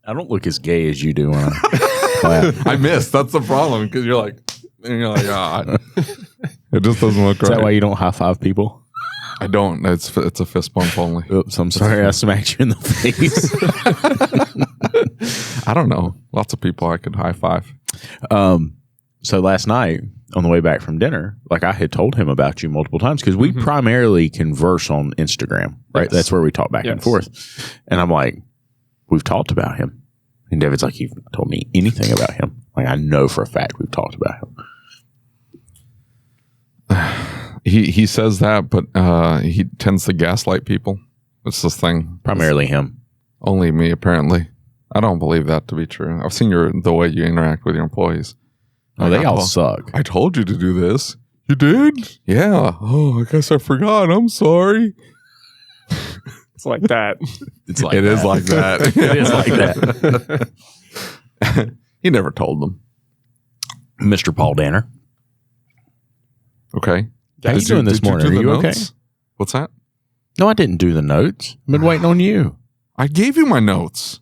I don't look as gay as you do when I I missed. That's the problem because you're like, ah, it just doesn't look Is right. that why you don't high five people? I don't. It's a fist bump only. Oops, I'm sorry. I smacked you in the face. I don't know. Lots of people I could high five. So last night on the way back from dinner, like I had told him about you multiple times because we primarily converse on Instagram, right? Yes. That's where we talk back and forth. And I'm like, we've talked about him. And David's like, you've not told me anything about him. Like, I know for a fact we've talked about him. He says that, but he tends to gaslight people. It's this thing. Primarily him. Only me, apparently. I don't believe that to be true. I've seen the way you interact with your employees. Oh, they all suck. I told you to do this. You did? Yeah. Oh, I guess I forgot. I'm sorry. It's like that. It is like that. It is like that. He never told them. Mr. Paul Danner. Okay. How you doing this morning? Are you okay? What's that? No, I didn't do the notes. I've been waiting on you. I gave you my notes.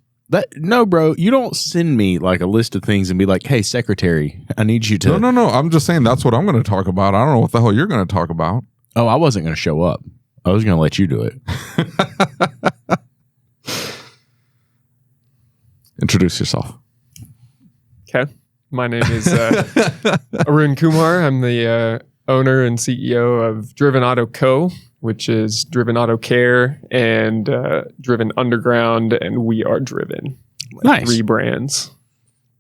No, bro, you don't send me like a list of things and be like, hey, secretary, I need you to. No. I'm just saying that's what I'm going to talk about. I don't know what the hell you're going to talk about. Oh, I wasn't going to show up. I was going to let you do it. Introduce yourself. Okay. My name is Arun Coumar. I'm the owner and CEO of Driven Auto Co., which is Driven Auto Care and Driven Underground, and We Are Driven. Nice. 3 brands.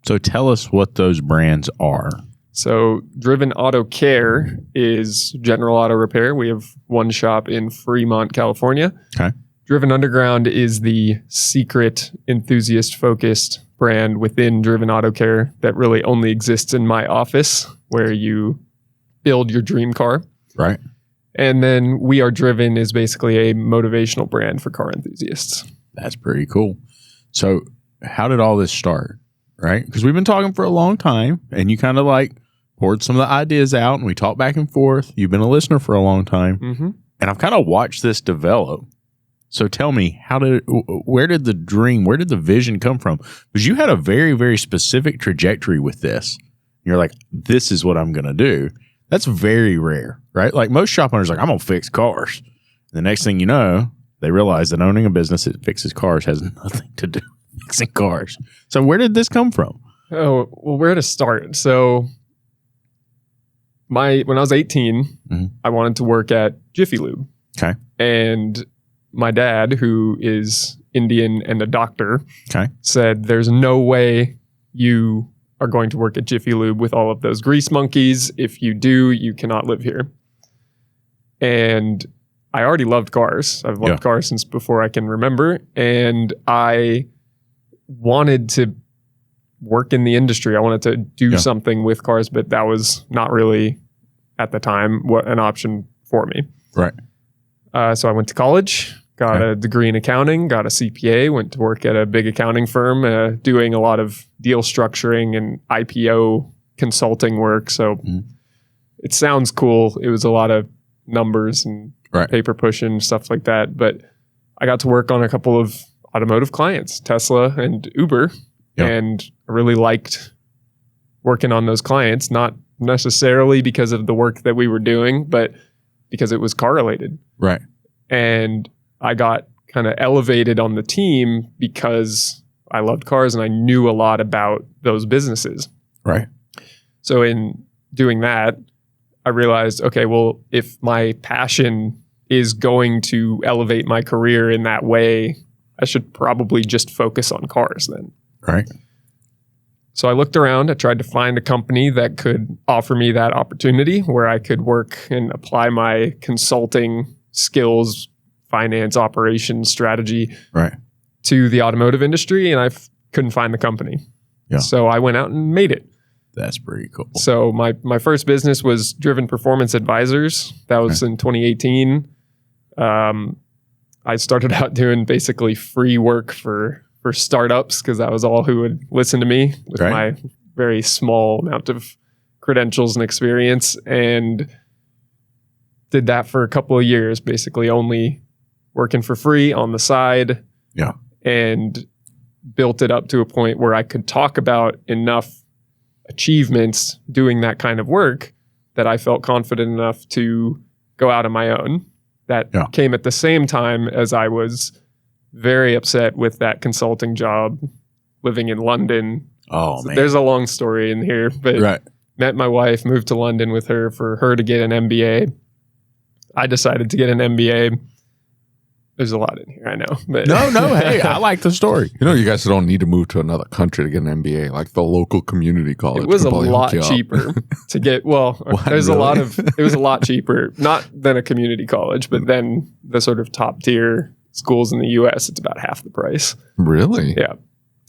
So tell us what those brands are. So Driven Auto Care is general auto repair. We have one shop in Fremont, California. Okay. Driven Underground is the secret enthusiast-focused brand within Driven Auto Care that really only exists in my office, where you build your dream car. Right. And then We Are Driven is basically a motivational brand for car enthusiasts. That's pretty cool. So how did all this start? Right? Because we've been talking for a long time and you kind of like poured some of the ideas out and we talked back and forth. You've been a listener for a long time. Mm-hmm. And I've kind of watched this develop. So tell me, where did the vision come from? Because you had a very, very specific trajectory with this. You're like, this is what I'm going to do. That's very rare, right? Like most shop owners are like, I'm going to fix cars. And the next thing you know, they realize that owning a business that fixes cars has nothing to do with fixing cars. So where did this come from? Oh, well, where to start? So when I was 18, I wanted to work at Jiffy Lube. Okay. And my dad, who is Indian and a doctor, said, there's no way you are going to work at Jiffy Lube with all of those grease monkeys. If you do, you cannot live here. And I already loved cars. I've loved cars since before I can remember. And I wanted to work in the industry. I wanted to do something with cars, but that was not really at the time an option for me. Right. So I went to college, got a degree in accounting, got a CPA, went to work at a big accounting firm doing a lot of deal structuring and IPO consulting work. So it sounds cool. It was a lot of numbers and paper pushing, stuff like that. But I got to work on a couple of automotive clients, Tesla and Uber, and I really liked working on those clients, not necessarily because of the work that we were doing, but because it was car related. Right. And I got kind of elevated on the team because I loved cars and I knew a lot about those businesses. Right. So in doing that, I realized, okay, well, if my passion is going to elevate my career in that way, I should probably just focus on cars then. Right. So I looked around. I tried to find a company that could offer me that opportunity where I could work and apply my consulting skills, finance, operations, strategy to the automotive industry. And I couldn't find the company. Yeah. So I went out and made it. That's pretty cool. So my first business was Driven Performance Advisors. That was in 2018. I started out doing basically free work for startups because that was all who would listen to me with my very small amount of credentials and experience, and did that for a couple of years, basically only working for free on the side. Yeah. And built it up to a point where I could talk about enough achievements doing that kind of work that I felt confident enough to go out on my own. That came at the same time as I was very upset with that consulting job living in London. Oh, So man. there's a long story in here, but met my wife, moved to London with her for her to get an MBA. I decided to get an MBA. There's a lot in here, I know. But No, hey, I like the story. You know, you guys don't need to move to another country to get an MBA, like the local community college. It was a could probably lot hook you up. cheaper to get. Well, What, there's a really? lot of. It was a lot cheaper, not than a community college, but then the sort of top tier schools in the U.S. It's about half the price. Really? Yeah,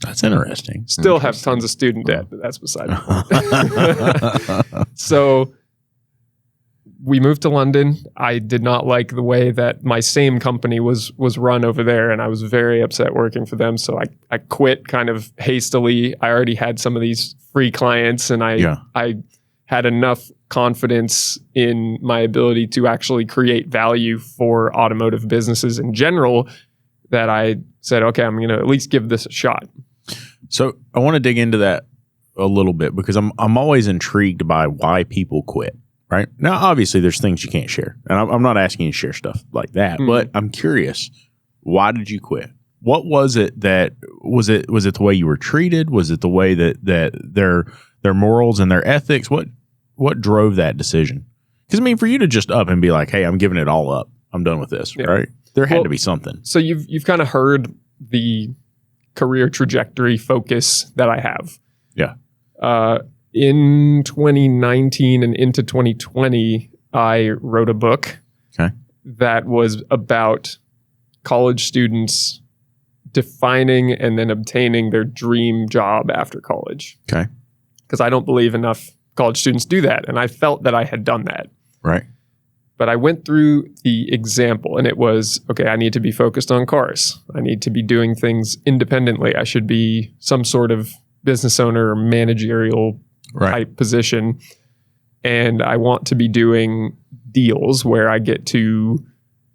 That's interesting. still have tons of student debt, but that's beside the point. So we moved to London. I did not like the way that my same company was run over there, and I was very upset working for them. So I quit kind of hastily. I already had some of these free clients, and I had enough confidence in my ability to actually create value for automotive businesses in general that I said, okay, I'm going to at least give this a shot. So I want to dig into that a little bit because I'm always intrigued by why people quit. Right now, obviously, there's things you can't share, and I'm not asking you to share stuff like that. But I'm curious, why did you quit? What was it that was it the way you were treated? Was it the way that their morals and their ethics? What drove that decision? Because I mean, for you to just up and be like, "Hey, I'm giving it all up. I'm done with this," right? There had to be something. So you've kind of heard the career trajectory focus that I have. Yeah. In 2019 and into 2020, I wrote a book that was about college students defining and then obtaining their dream job after college. Okay. Because I don't believe enough college students do that. And I felt that I had done that. Right. But I went through the example and it was, okay, I need to be focused on cars. I need to be doing things independently. I should be some sort of business owner or managerial type position. And I want to be doing deals where I get to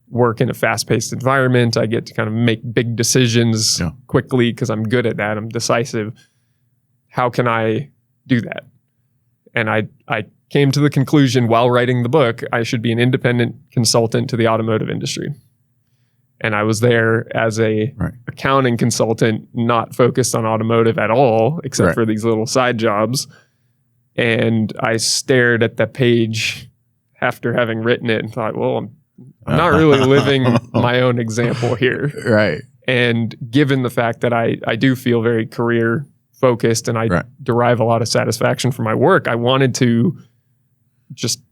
work in a fast-paced environment. I get to kind of make big decisions quickly because I'm good at that. I'm decisive. How can I do that? And I came to the conclusion while writing the book, I should be an independent consultant to the automotive industry. And I was there as a accounting consultant, not focused on automotive at all, except for these little side jobs. And I stared at that page after having written it and thought, well, I'm not really living my own example here. Right. And given the fact that I do feel very career focused and I derive a lot of satisfaction from my work, I wanted to just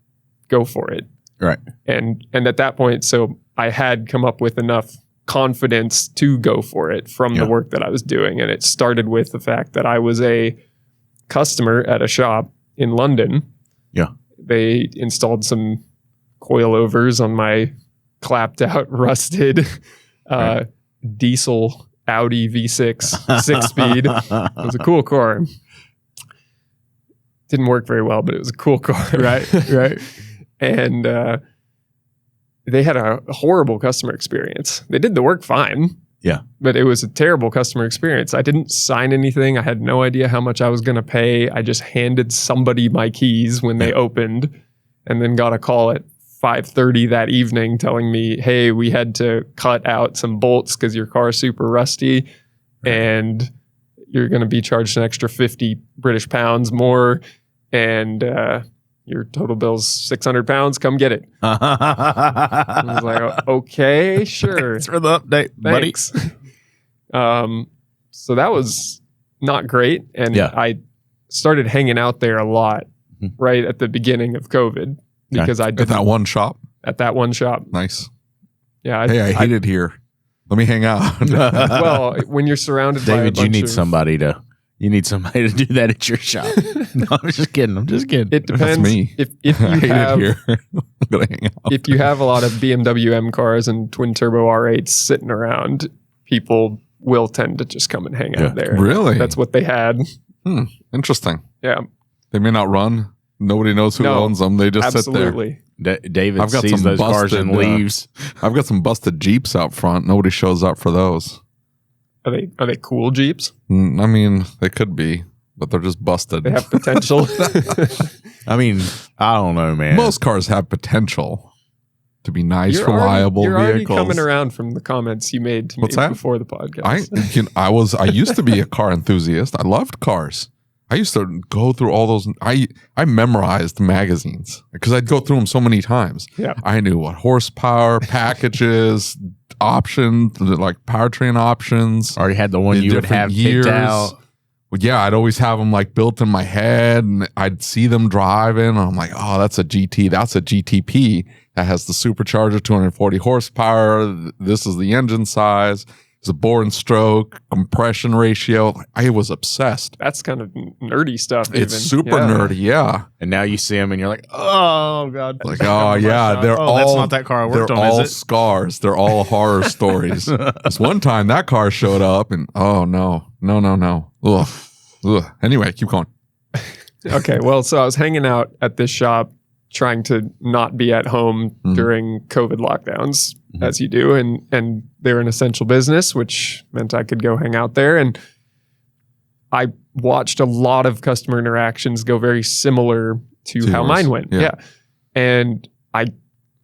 go for it. Right. And at that point, so I had come up with enough confidence to go for it from the work that I was doing. And it started with the fact that I was a customer at a shop in London. Yeah. They installed some coilovers on my clapped out, rusted diesel Audi V6 6-speed. It was a cool car. Didn't work very well, but it was a cool car. Right. And they had a horrible customer experience. They did the work fine. Yeah. But it was a terrible customer experience. I didn't sign anything. I had no idea how much I was going to pay. I just handed somebody my keys when they opened and then got a call at 5:30 that evening telling me, hey, we had to cut out some bolts because your car's super rusty and you're going to be charged an extra 50 British pounds more and your total bill's 600 pounds. Come get it. I was like, okay, sure. Thanks for the update, buddy. Thanks. So that was not great. And I started hanging out there a lot right at the beginning of COVID because I did at that one shop. At that one shop. Nice. Yeah. I hate it here. Let me hang out. Well, when you're surrounded by David, you need somebody to do that at your shop. No, I'm just kidding. It depends. That's me. If you have here. I'm gonna hang out. If you have a lot of BMW M cars and twin turbo R8s sitting around, people will tend to just come and hang out there. Really? That's what they had. Interesting. Yeah. They may not run. Nobody knows who owns them. They just sit there. David sees those cars and leaves. I've got some busted Jeeps out front. Nobody shows up for those. Are they cool Jeeps? I mean, they could be, but they're just busted. They have potential. I mean, I don't know, man. Most cars have potential to be nice, reliable you're already vehicles. coming around from the comments you made to me before the podcast. I used to be a car enthusiast. I loved cars. I used to go through all those. I memorized magazines because I'd go through them so many times. Yeah. I knew what horsepower, packages, options, like powertrain options. Already had the one you would have picked out. Well, yeah, I'd always have them like built in my head, and I'd see them driving. And I'm like, oh, that's a GT. That's a GTP that has the supercharger, 240 horsepower. This is the engine size. It's a bore and stroke, compression ratio. I was obsessed. That's kind of nerdy stuff. It's super nerdy, yeah. And now you see them and you're like, oh, God. Like, oh, yeah. They're all, that's not that car I worked on, all is it? scars. They're all horror stories. This one time that car showed up and, oh, no. Ugh. Anyway, keep going. Okay, well, so I was hanging out at this shop trying to not be at home during COVID lockdowns, as you do. And they're an essential business, which meant I could go hang out there. And I watched a lot of customer interactions go very similar to how mine went. Yeah. And I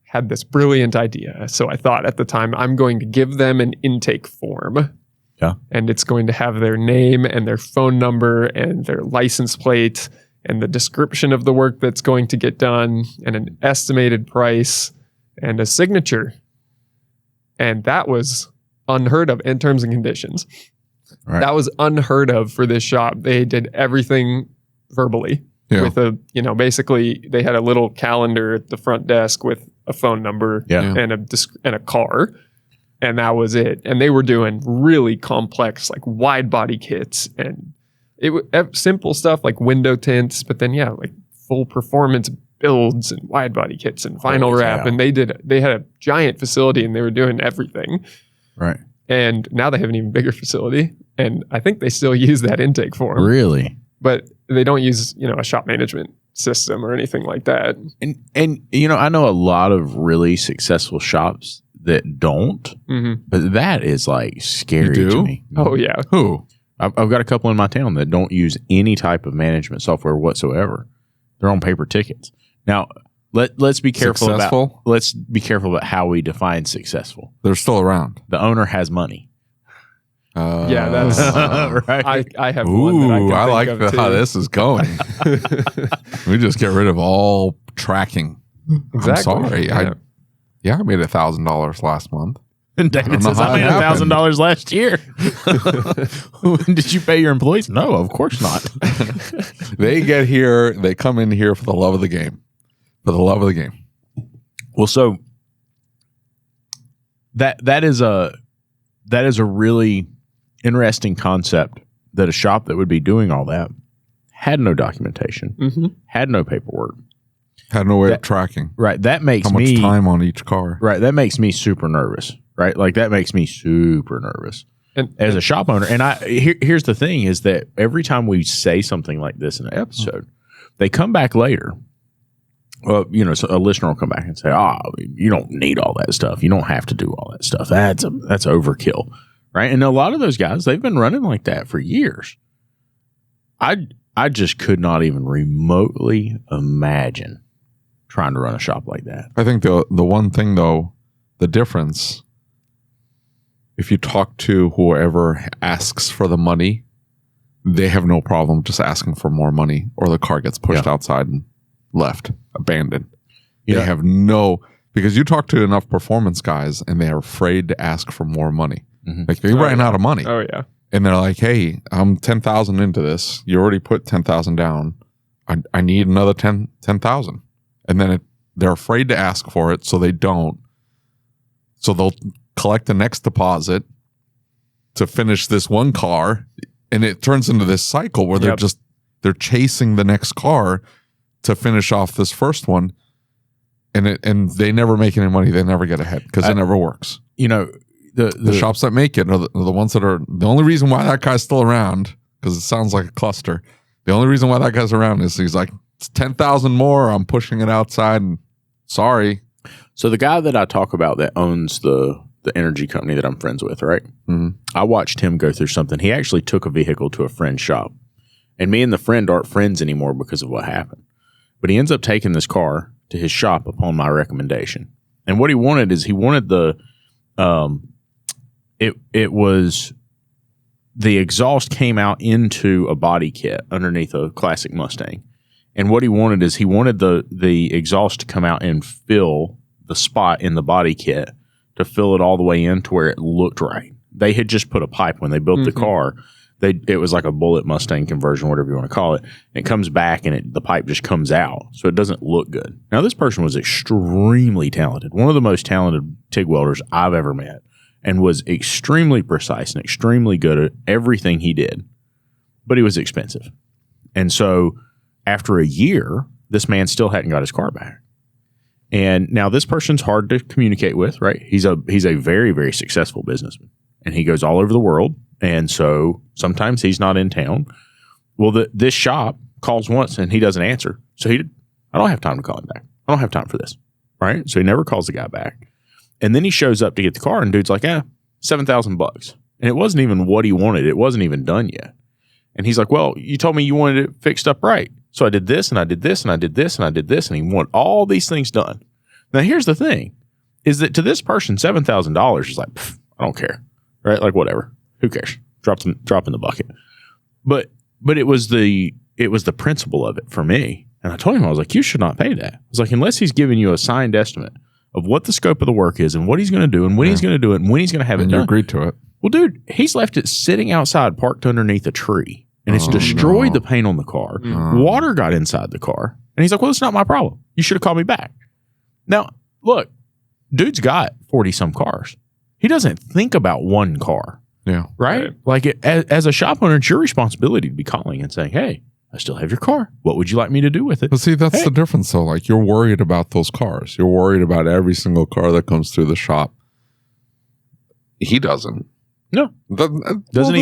had this brilliant idea. So I thought at the time, I'm going to give them an intake form. Yeah. And it's going to have their name and their phone number and their license plate and the description of the work that's going to get done and an estimated price and a signature. And that was unheard of in terms and conditions. Right. That was unheard of for this shop. They did everything verbally with basically they had a little calendar at the front desk with a phone number and a car. And that was it. And they were doing really complex, like wide body kits and simple stuff like window tints, but then like full performance builds and wide body kits and final wrap. And they had a giant facility and they were doing everything. Right. And now they have an even bigger facility. And I think they still use that intake form. Really? But they don't use, a shop management system or anything like that. And I know a lot of really successful shops that don't, but that is like scary to me. Oh, yeah. Who? I've got a couple in my town that don't use any type of management software whatsoever. They're on paper tickets. Now, let's be careful about how we define successful. They're still around. The owner has money. That's right. I have one that I like think of how too. this is going. We just get rid of all tracking. Exactly. I'm sorry. I made $1,000 last month. And David says, I made $1,000 last year. Did you pay your employees? No, of course not. They get here. They come in here for the love of the game. For the love of the game. Well, so that is a really interesting concept that a shop that would be doing all that had no documentation, had no paperwork. Had no way of tracking. Right. That makes how much time on each car. Right. That makes me super nervous. Right. Like that makes me super nervous as a shop owner. And here's the thing is that every time we say something like this in an episode, they come back later. Well, so a listener will come back and say, you don't need all that stuff. You don't have to do all that stuff. That's overkill. Right. And a lot of those guys, they've been running like that for years. I just could not even remotely imagine trying to run a shop like that. I think the one thing though, the difference, if you talk to whoever asks for the money, they have no problem just asking for more money, or the car gets pushed outside and left, abandoned. They have because you talk to enough performance guys and they are afraid to ask for more money. Like they ran out of money. Oh yeah. And they're like, hey, I'm 10,000 into this. You already put 10,000 down. I need another 10,000. And then they're afraid to ask for it, so they don't. So they'll collect the next deposit to finish this one car, and it turns into this cycle where they're chasing the next car to finish off this first one, and they never make any money. They never get ahead because it never works. The shops that make it are the ones that are the only reason why that guy's still around, because it sounds like a cluster. The only reason why that guy's around is he's like, it's 10,000 more. I'm pushing it outside. And sorry. So the guy that I talk about that owns the the energy company that I'm friends with, right? Mm-hmm. I watched him go through something. He actually took a vehicle to a friend's shop. And me and the friend aren't friends anymore because of what happened. But he ends up taking this car to his shop upon my recommendation. And what he wanted is he wanted the it was the exhaust came out into a body kit underneath a classic Mustang. And what he wanted is he wanted the exhaust to come out and fill the spot in the body kit, to fill it all the way in to where it looked right. They had just put a pipe when they built the car. It was like a bullet Mustang conversion, whatever you want to call it. And it comes back and the pipe just comes out. So it doesn't look good. Now, this person was extremely talented. One of the most talented TIG welders I've ever met, and was extremely precise and extremely good at everything he did. But he was expensive. And so after a year, this man still hadn't got his car back. And now this person's hard to communicate with, right? He's a very, very successful businessman. And he goes all over the world. And so sometimes he's not in town. Well, this shop calls once and he doesn't answer. So I don't have time to call him back. I don't have time for this, right? So he never calls the guy back. And then he shows up to get the car and dude's like, $7,000. And it wasn't even what he wanted. It wasn't even done yet. And he's like, well, you told me you wanted it fixed up right. So I did this and I did this and I did this and I did this. And he wanted all these things done. Now, here's the thing, is that to this person, $7,000 is like, I don't care, right? Like, whatever. Who cares? Drop in the bucket. But it was the principle of it for me. And I told him, I was like, you should not pay that. I was like, unless he's giving you a signed estimate of what the scope of the work is and what he's going to do and when he's going to do it and when he's going to have it done. And you agreed to it. Well, dude, he's left it sitting outside parked underneath a tree. And it's destroyed the paint on the car. Water got inside the car. And he's like, well, it's not my problem. You should have called me back. Now, look, dude's got 40-some cars. He doesn't think about one car. Yeah. Right? Like, as a shop owner, it's your responsibility to be calling and saying, hey, I still have your car. What would you like me to do with it? But see, that's the difference, though. Like, you're worried about those cars. You're worried about every single car that comes through the shop. He doesn't. No, doesn't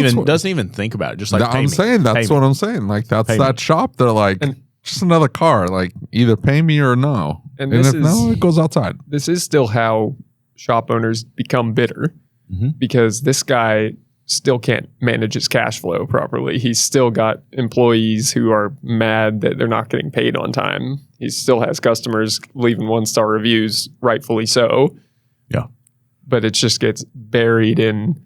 even think about it. Just like I'm saying, that's what I'm saying. Like, that's that shop. They're like, just another car. Like, either pay me or no. And if no, it goes outside. This is still how shop owners become bitter, because this guy still can't manage his cash flow properly. He's still got employees who are mad that they're not getting paid on time. He still has customers leaving 1-star reviews, rightfully so. Yeah, but it just gets buried in,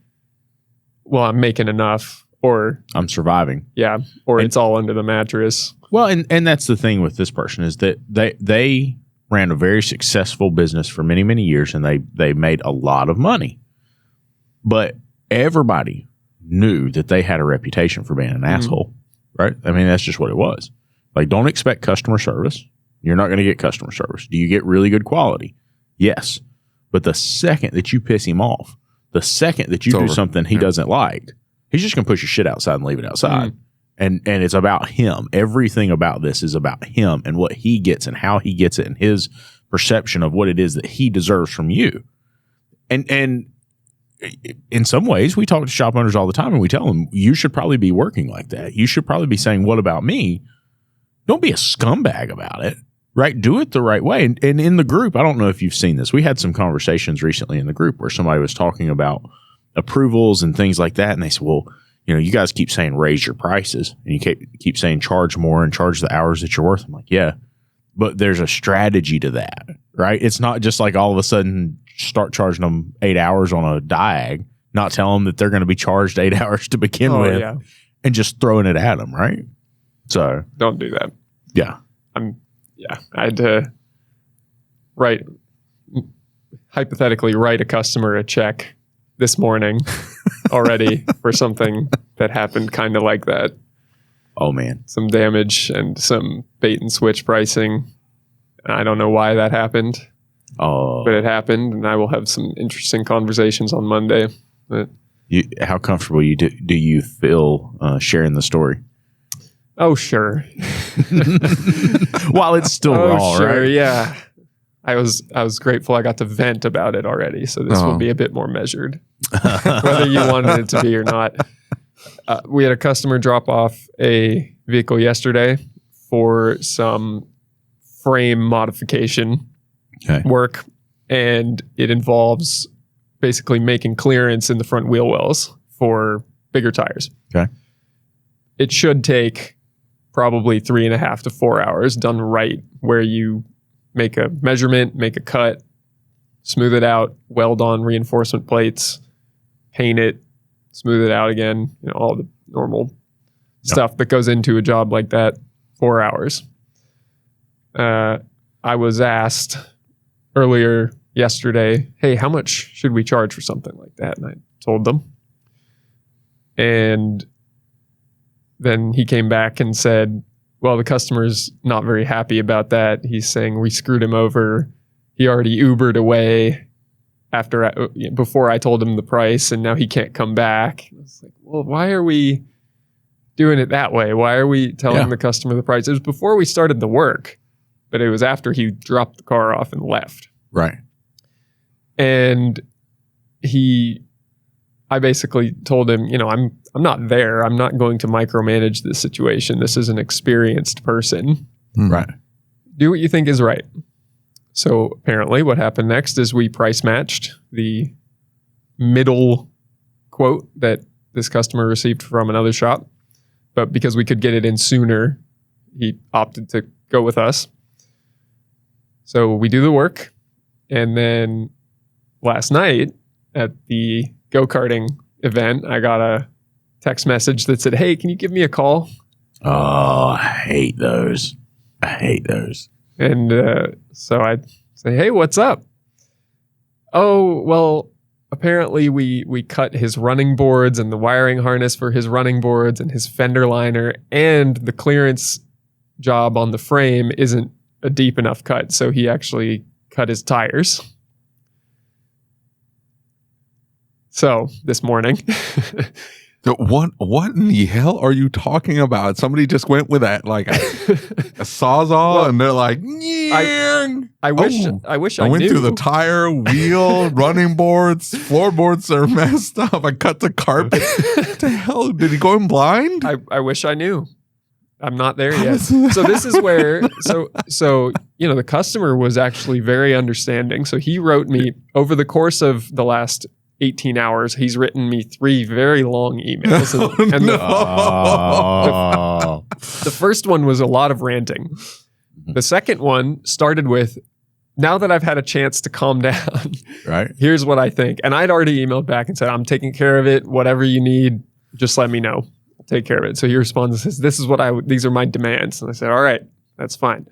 well, I'm making enough, or I'm surviving. Yeah. Or it's all under the mattress. Well, and that's the thing with this person, is that they ran a very successful business for many, many years, and they made a lot of money. But everybody knew that they had a reputation for being an asshole, right? I mean, that's just what it was. Like, don't expect customer service. You're not going to get customer service. Do you get really good quality? Yes. But the second that you piss him off, the second that you do something he doesn't like, he's just going to push your shit outside and leave it outside. And it's about him. Everything about this is about him and what he gets and how he gets it and his perception of what it is that he deserves from you. And in some ways, we talk to shop owners all the time and we tell them, you should probably be working like that. You should probably be saying, what about me? Don't be a scumbag about it, right? Do it the right way. And in the group, I don't know if you've seen this. We had some conversations recently in the group where somebody was talking about approvals and things like that. And they said, well, you know, you guys keep saying raise your prices and you keep saying charge more and charge the hours that you're worth. I'm like, yeah, but there's a strategy to that, right? It's not just like all of a sudden start charging them 8 hours on a diag, not tell them that they're going to be charged 8 hours to begin with, and just throwing it at them, right? So don't do that. Yeah. I had to hypothetically write a customer a check this morning already for something that happened kind of like that. Oh, man. Some damage and some bait and switch pricing. I don't know why that happened. Oh. But it happened, and I will have some interesting conversations on Monday. But how comfortable do you feel sharing the story? Oh, sure. While it's still raw, sure, right? Yeah. I was grateful I got to vent about it already, so this will be a bit more measured, whether you wanted it to be or not. We had a customer drop off a vehicle yesterday for some frame modification work, and it involves basically making clearance in the front wheel wells for bigger tires. Okay. It should take probably 3.5 to 4 hours done right, where you make a measurement, make a cut, smooth it out, weld on reinforcement plates, paint it, smooth it out again, all the normal stuff that goes into a job like that. 4 hours. I was asked earlier yesterday, hey, how much should we charge for something like that? And I told them. And then he came back and said, well, the customer's not very happy about that. He's saying we screwed him over. He already Ubered away before I told him the price, and now he can't come back. I was like, well, why are we doing it that way? Why are we telling the customer the price? It was before we started the work, but it was after he dropped the car off and left. Right. And I basically told him, I'm not there. I'm not going to micromanage this situation. This is an experienced person. Right. Do what you think is right. So apparently what happened next is we price matched the middle quote that this customer received from another shop. But because we could get it in sooner, he opted to go with us. So we do the work. And then last night at the go-karting event, I got a text message that said, hey, can you give me a call? Oh, I hate those. And so I say, hey, what's up? Oh, well, apparently we cut his running boards and the wiring harness for his running boards and his fender liner, and the clearance job on the frame isn't a deep enough cut. So he actually cut his tires. So this morning. What in the hell are you talking about? Somebody just went with that like a sawzall, and they're like, I wish I went knew. through the tire, wheel, running boards, floorboards are messed up. I cut the carpet. What the hell? Did he go in blind? I wish I knew. I'm not there yet. So this is where, the customer was actually very understanding. So he wrote me over the course of the last 18 hours, he's written me 3 very long emails. The first one was a lot of ranting. The second one started with, now that I've had a chance to calm down, right? Here's what I think. And I'd already emailed back and said, I'm taking care of it. Whatever you need, just let me know. I'll take care of it. So he responds and says, these are my demands. And I said, all right, that's fine.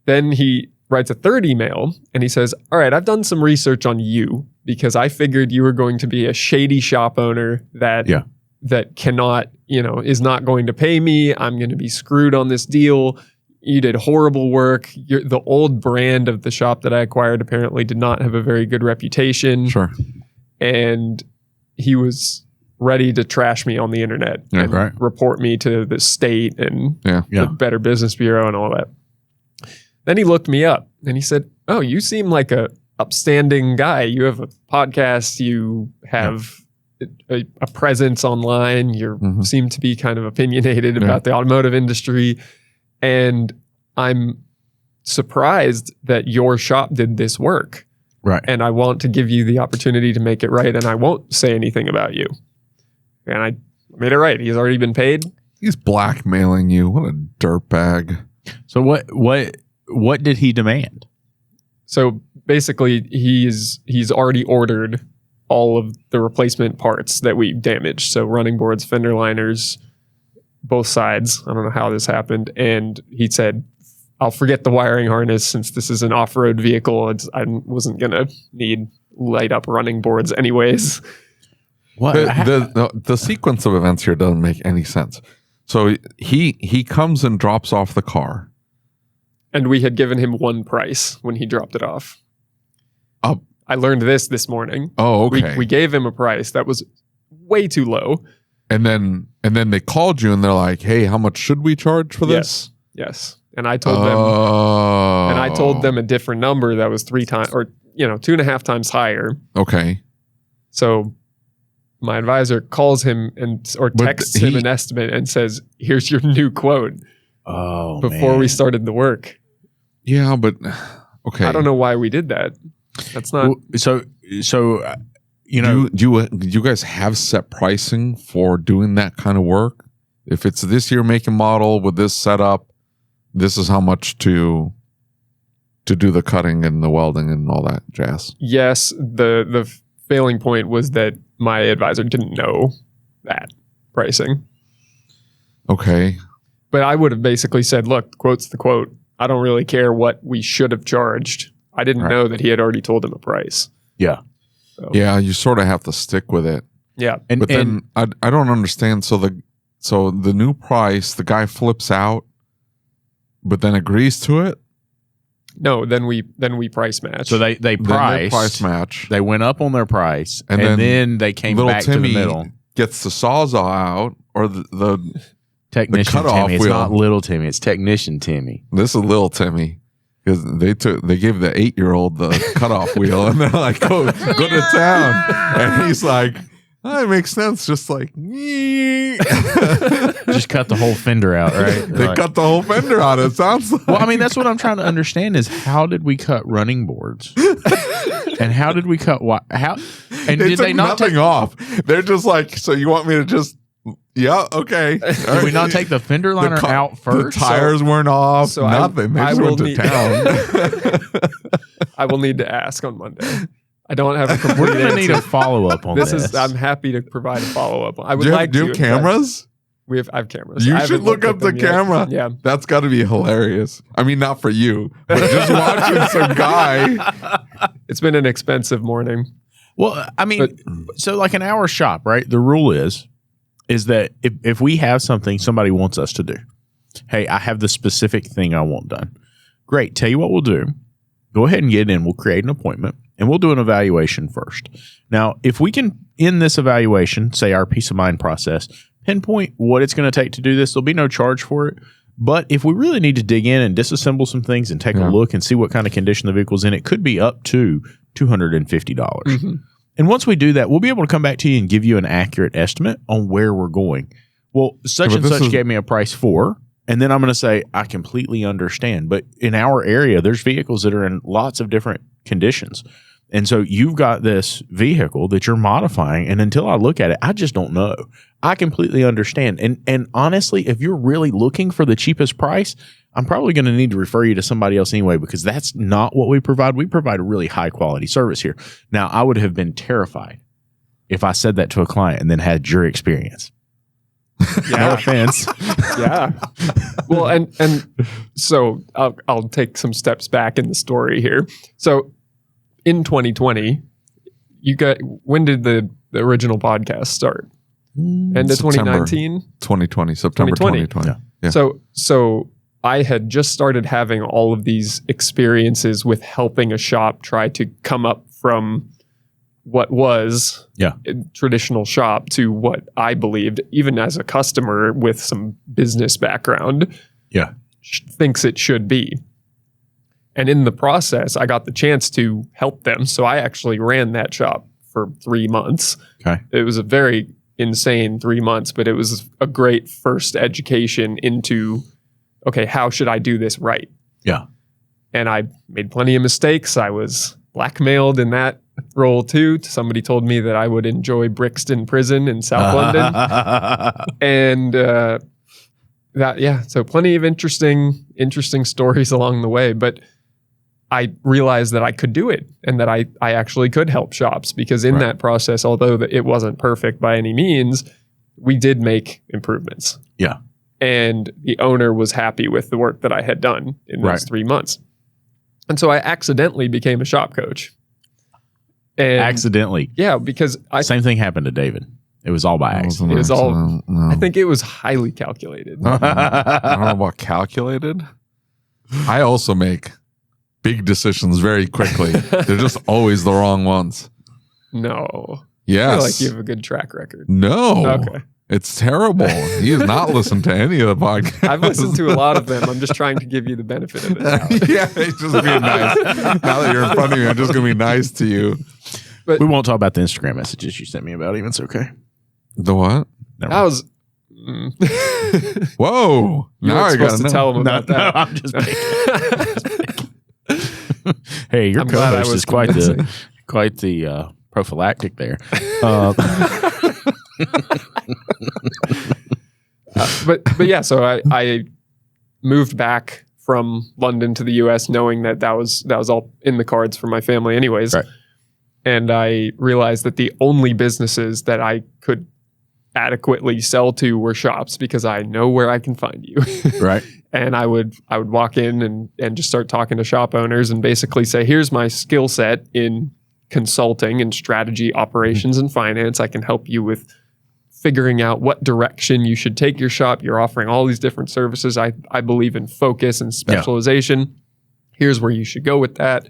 Then he writes a third email and he says, all right, I've done some research on you because I figured you were going to be a shady shop owner that cannot, is not going to pay me. I'm going to be screwed on this deal. You did horrible work. The old brand of the shop that I acquired apparently did not have a very good reputation. Sure. And he was ready to trash me on the internet and report me to the state and the Better Business Bureau and all that. Then he looked me up and he said, oh, you seem like a upstanding guy. You have a podcast. You have a presence online. You seem to be kind of opinionated about the automotive industry. And I'm surprised that your shop did this work. Right. And I want to give you the opportunity to make it right. And I won't say anything about you. And I made it right. He's already been paid. He's blackmailing you. What a dirtbag. So what did he demand? So basically, he's already ordered all of the replacement parts that we damaged. So running boards, fender liners, both sides. I don't know how this happened. And he said, I'll forget the wiring harness since this is an off-road vehicle. I wasn't going to need light up running boards anyways. What? The sequence of events here doesn't make any sense. So he comes and drops off the car. And we had given him one price when he dropped it off. I learned this morning. Oh, okay. We gave him a price that was way too low. And then they called you and they're like, "Hey, how much should we charge for this?" Yes. And I told them a different number that was 3 times or 2.5 times higher. Okay. So my advisor calls him or texts him an estimate and says, "Here's your new quote." Oh, before we started the work. Yeah, but okay. I don't know why we did that. That's not. So you know, do you guys have set pricing for doing that kind of work? If it's this year make and model with this setup, this is how much to do the cutting and the welding and all that jazz. Yes, the failing point was that my advisor didn't know that pricing. Okay. But I would have basically said, look, the quote's the quote. I don't really care what we should have charged. I didn't know that he had already told him a price. Yeah. So, Yeah, you sort of have to stick with it. yeah. But then I don't understand. So the new price, the guy flips out, but then agrees to it. No, then we price match. So they Then they price match. They went up on their price, And and then then they came Little back Timmy to the middle. gets the sawzall out, or the Technician cutoff Timmy. It's wheel. not little Timmy. It's technician Timmy. this is little Timmy. Because they gave the 8-year-old the cutoff wheel, and they're like, go to town, and he's like, that makes sense. Just like, Just cut the whole fender out, right? they cut the whole fender out. It sounds like. Well, I mean, that's what I'm trying to understand is how did we cut running boards, and how did we cut how? And they did took they not nothing take? off? They're just like, so you want me to just? Yeah, okay. Did we not take the fender liner out first? The tires weren't off. So nothing. They I just will went to need- town. I will need to ask on Monday. I don't have a complete We're gonna answer. need a follow up on this. This is. I'm happy to provide a follow up. I would Do you like have to. cameras? I have cameras. You I should haven't look looked up at the them yet. camera. Yeah. That's got to be hilarious. I mean, not for you, but just watching some guy. It's been an expensive morning. Well, I mean, so like an hour shop, right? The rule is that if we have something somebody wants us to do, hey, I have the specific thing I want done. Great. Tell you what we'll do. Go ahead and get in. We'll create an appointment and we'll do an evaluation first. Now, if we can, in this evaluation, say our peace of mind process, pinpoint what it's going to take to do this, there'll be no charge for it. But if we really need to dig in and disassemble some things and take a look and see what kind of condition the vehicle's in, it could be up to $250. Mm-hmm. And once we do that, we'll be able to come back to you and give you an accurate estimate on where we're going. Well, such and such gave me a price for, and then I'm going to say, I completely understand. But in our area, there's vehicles that are in lots of different conditions. And so you've got this vehicle that you're modifying, and until I look at it, I just don't know. I completely understand. And honestly, if you're really looking for the cheapest price, I'm probably going to need to refer you to somebody else anyway, because that's not what we provide. We provide a really high quality service here. Now, I would have been terrified if I said that to a client and then had your experience. No offense. Yeah. Well, and so I'll take some steps back in the story here. So in 2020, when did the original podcast start? End of September 2019? 2020, September 2020. Yeah. So I had just started having all of these experiences with helping a shop try to come up from what was a traditional shop to what I believed, even as a customer with some business background, thinks it should be. And in the process, I got the chance to help them. So I actually ran that shop for 3 months. Okay. It was a very insane 3 months, but it was a great first education into, okay, how should I do this right? Yeah. And I made plenty of mistakes. I was blackmailed in that role too. Somebody told me that I would enjoy Brixton Prison in South London. And so plenty of interesting stories along the way. But I realized that I could do it and that I actually could help shops, because in that process, although it wasn't perfect by any means, we did make improvements. Yeah. And the owner was happy with the work that I had done in those 3 months. And so I accidentally became a shop coach. And accidentally. Yeah, because same thing happened to David. It was all by accident. It was all, I think it was highly calculated. I don't know about calculated. I also make big decisions very quickly. They're just always the wrong ones. No. Yes. I feel like you have a good track record. No. Okay. It's terrible. He has not listened to any of the podcasts. I've listened to a lot of them. I'm just trying to give you the benefit of it. Yeah, it's just being nice. Now that you're in front of me, I'm just going to be nice to you. But we won't talk about the Instagram messages you sent me about him. It's okay. The what? That was... Whoa. You now weren't I got supposed to tell him about that. No, I'm just making Hey, your I'm glad I co-host was is quite quite the prophylactic there. But yeah, so I moved back from London to the U.S. knowing that was all in the cards for my family anyways. Right. And I realized that the only businesses that I could adequately sell to were shops, because I know where I can find you. Right. And I would walk in and just start talking to shop owners and basically say, here's my skill set in consulting and strategy, operations, and finance. I can help you with figuring out what direction you should take your shop. You're offering all these different services. I believe in focus and specialization. Yeah. Here's where you should go with that.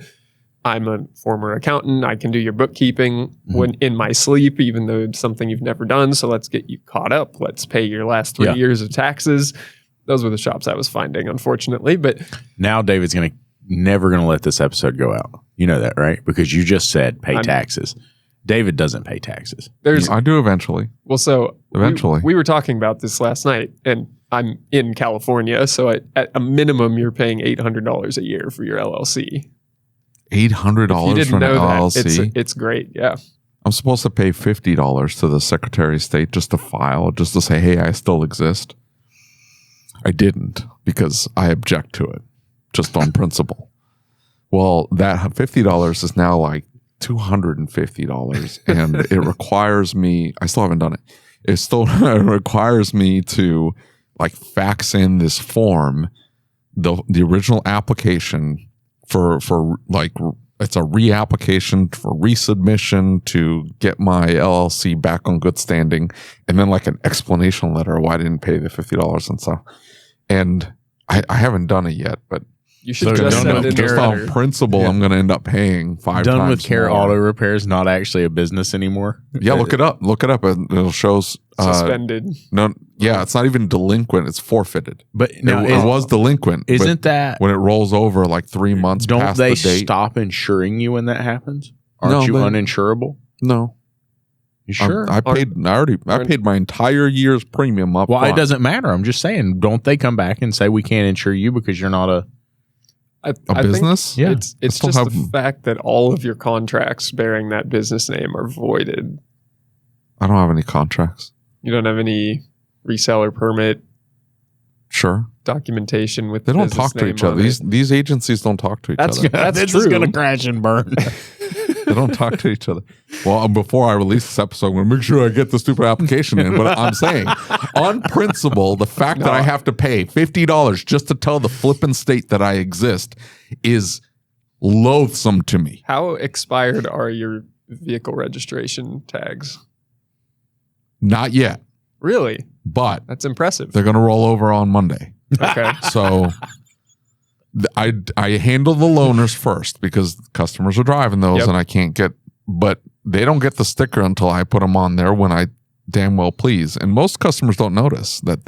I'm a former accountant. I can do your bookkeeping when in my sleep, even though it's something you've never done. So let's get you caught up. Let's pay your last 3 years of taxes. Those were the shops I was finding, unfortunately. But now David's never going to let this episode go out. You know that, right? Because you just said pay taxes. David doesn't pay taxes. I do eventually. Well, so eventually we were talking about this last night, and I'm in California. So at a minimum, you're paying $800 a year for your LLC. $800 for an LLC. It's great. Yeah. I'm supposed to pay $50 to the Secretary of State just to file, just to say, hey, I still exist. I didn't, because I object to it just on principle. Well, that $50 is now like $250, and it requires me, I still haven't done it. It still requires me to like fax in this form, the original application for like, it's a reapplication for resubmission to get my LLC back on good standing, and then like an explanation letter why I didn't pay the $50 and stuff. And I haven't done it yet, but you should just send it just on principle. Yeah. I'm going to end up paying 5 Done times with Care more. Auto Repair is not actually a business anymore. Yeah, look it up. Look it up. It shows suspended. No, yeah, it's not even delinquent. It's forfeited. But it was delinquent. Isn't that when it rolls over like 3 months past the date? Don't they stop insuring you when that happens? Aren't you uninsurable? No. You sure? I paid my entire year's premium up. Well, it doesn't matter. I'm just saying, don't they come back and say we can't insure you because you're not a business? Yeah. It's just the fact that all of your contracts bearing that business name are voided. I don't have any contracts. You don't have any reseller permit. Sure. Documentation with they don't talk to each other. These agencies don't talk to each other. That's this true. is going to crash and burn. They don't talk to each other. Well, before I release this episode, I'm going to make sure I get the stupid application in. But I'm saying, on principle, the fact that I have to pay $50 just to tell the flippin' state that I exist is loathsome to me. How expired are your vehicle registration tags? Not yet. Really? But that's impressive. They're going to roll over on Monday. Okay. So I handle the loaners first because customers are driving those and I can't get, but they don't get the sticker until I put them on there when I damn well please. And most customers don't notice that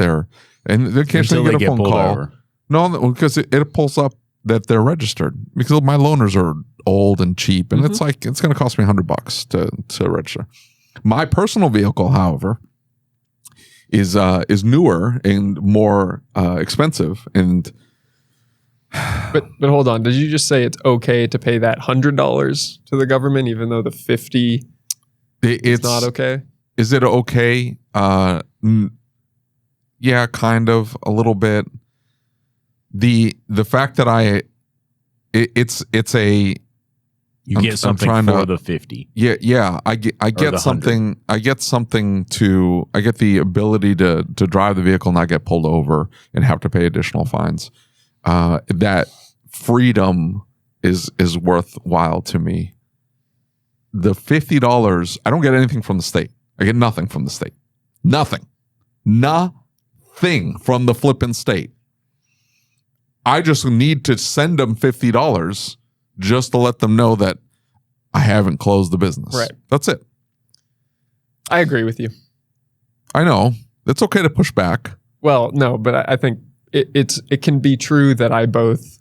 and they occasionally get a phone call. Over. No, because it pulls up that they're registered, because my loaners are old and cheap, and it's going to cost me $100 to register. My personal vehicle, however, is newer and more expensive. And but hold on, did you just say it's okay to pay that $100 to the government, even though the $50 is not okay? Is it okay? Yeah, kind of, a little bit. The fact that it's a you get something for the 50. Yeah. I get something. 100. I get the ability to drive the vehicle and not get pulled over and have to pay additional fines. That freedom is worthwhile to me. The $50, I don't get anything from the state. I get nothing from the state. Nothing from the flippin' state. I just need to send them $50 just to let them know that I haven't closed the business. Right. That's it. I agree with you. I know. It's okay to push back. Well, no, but I think it can be true that I both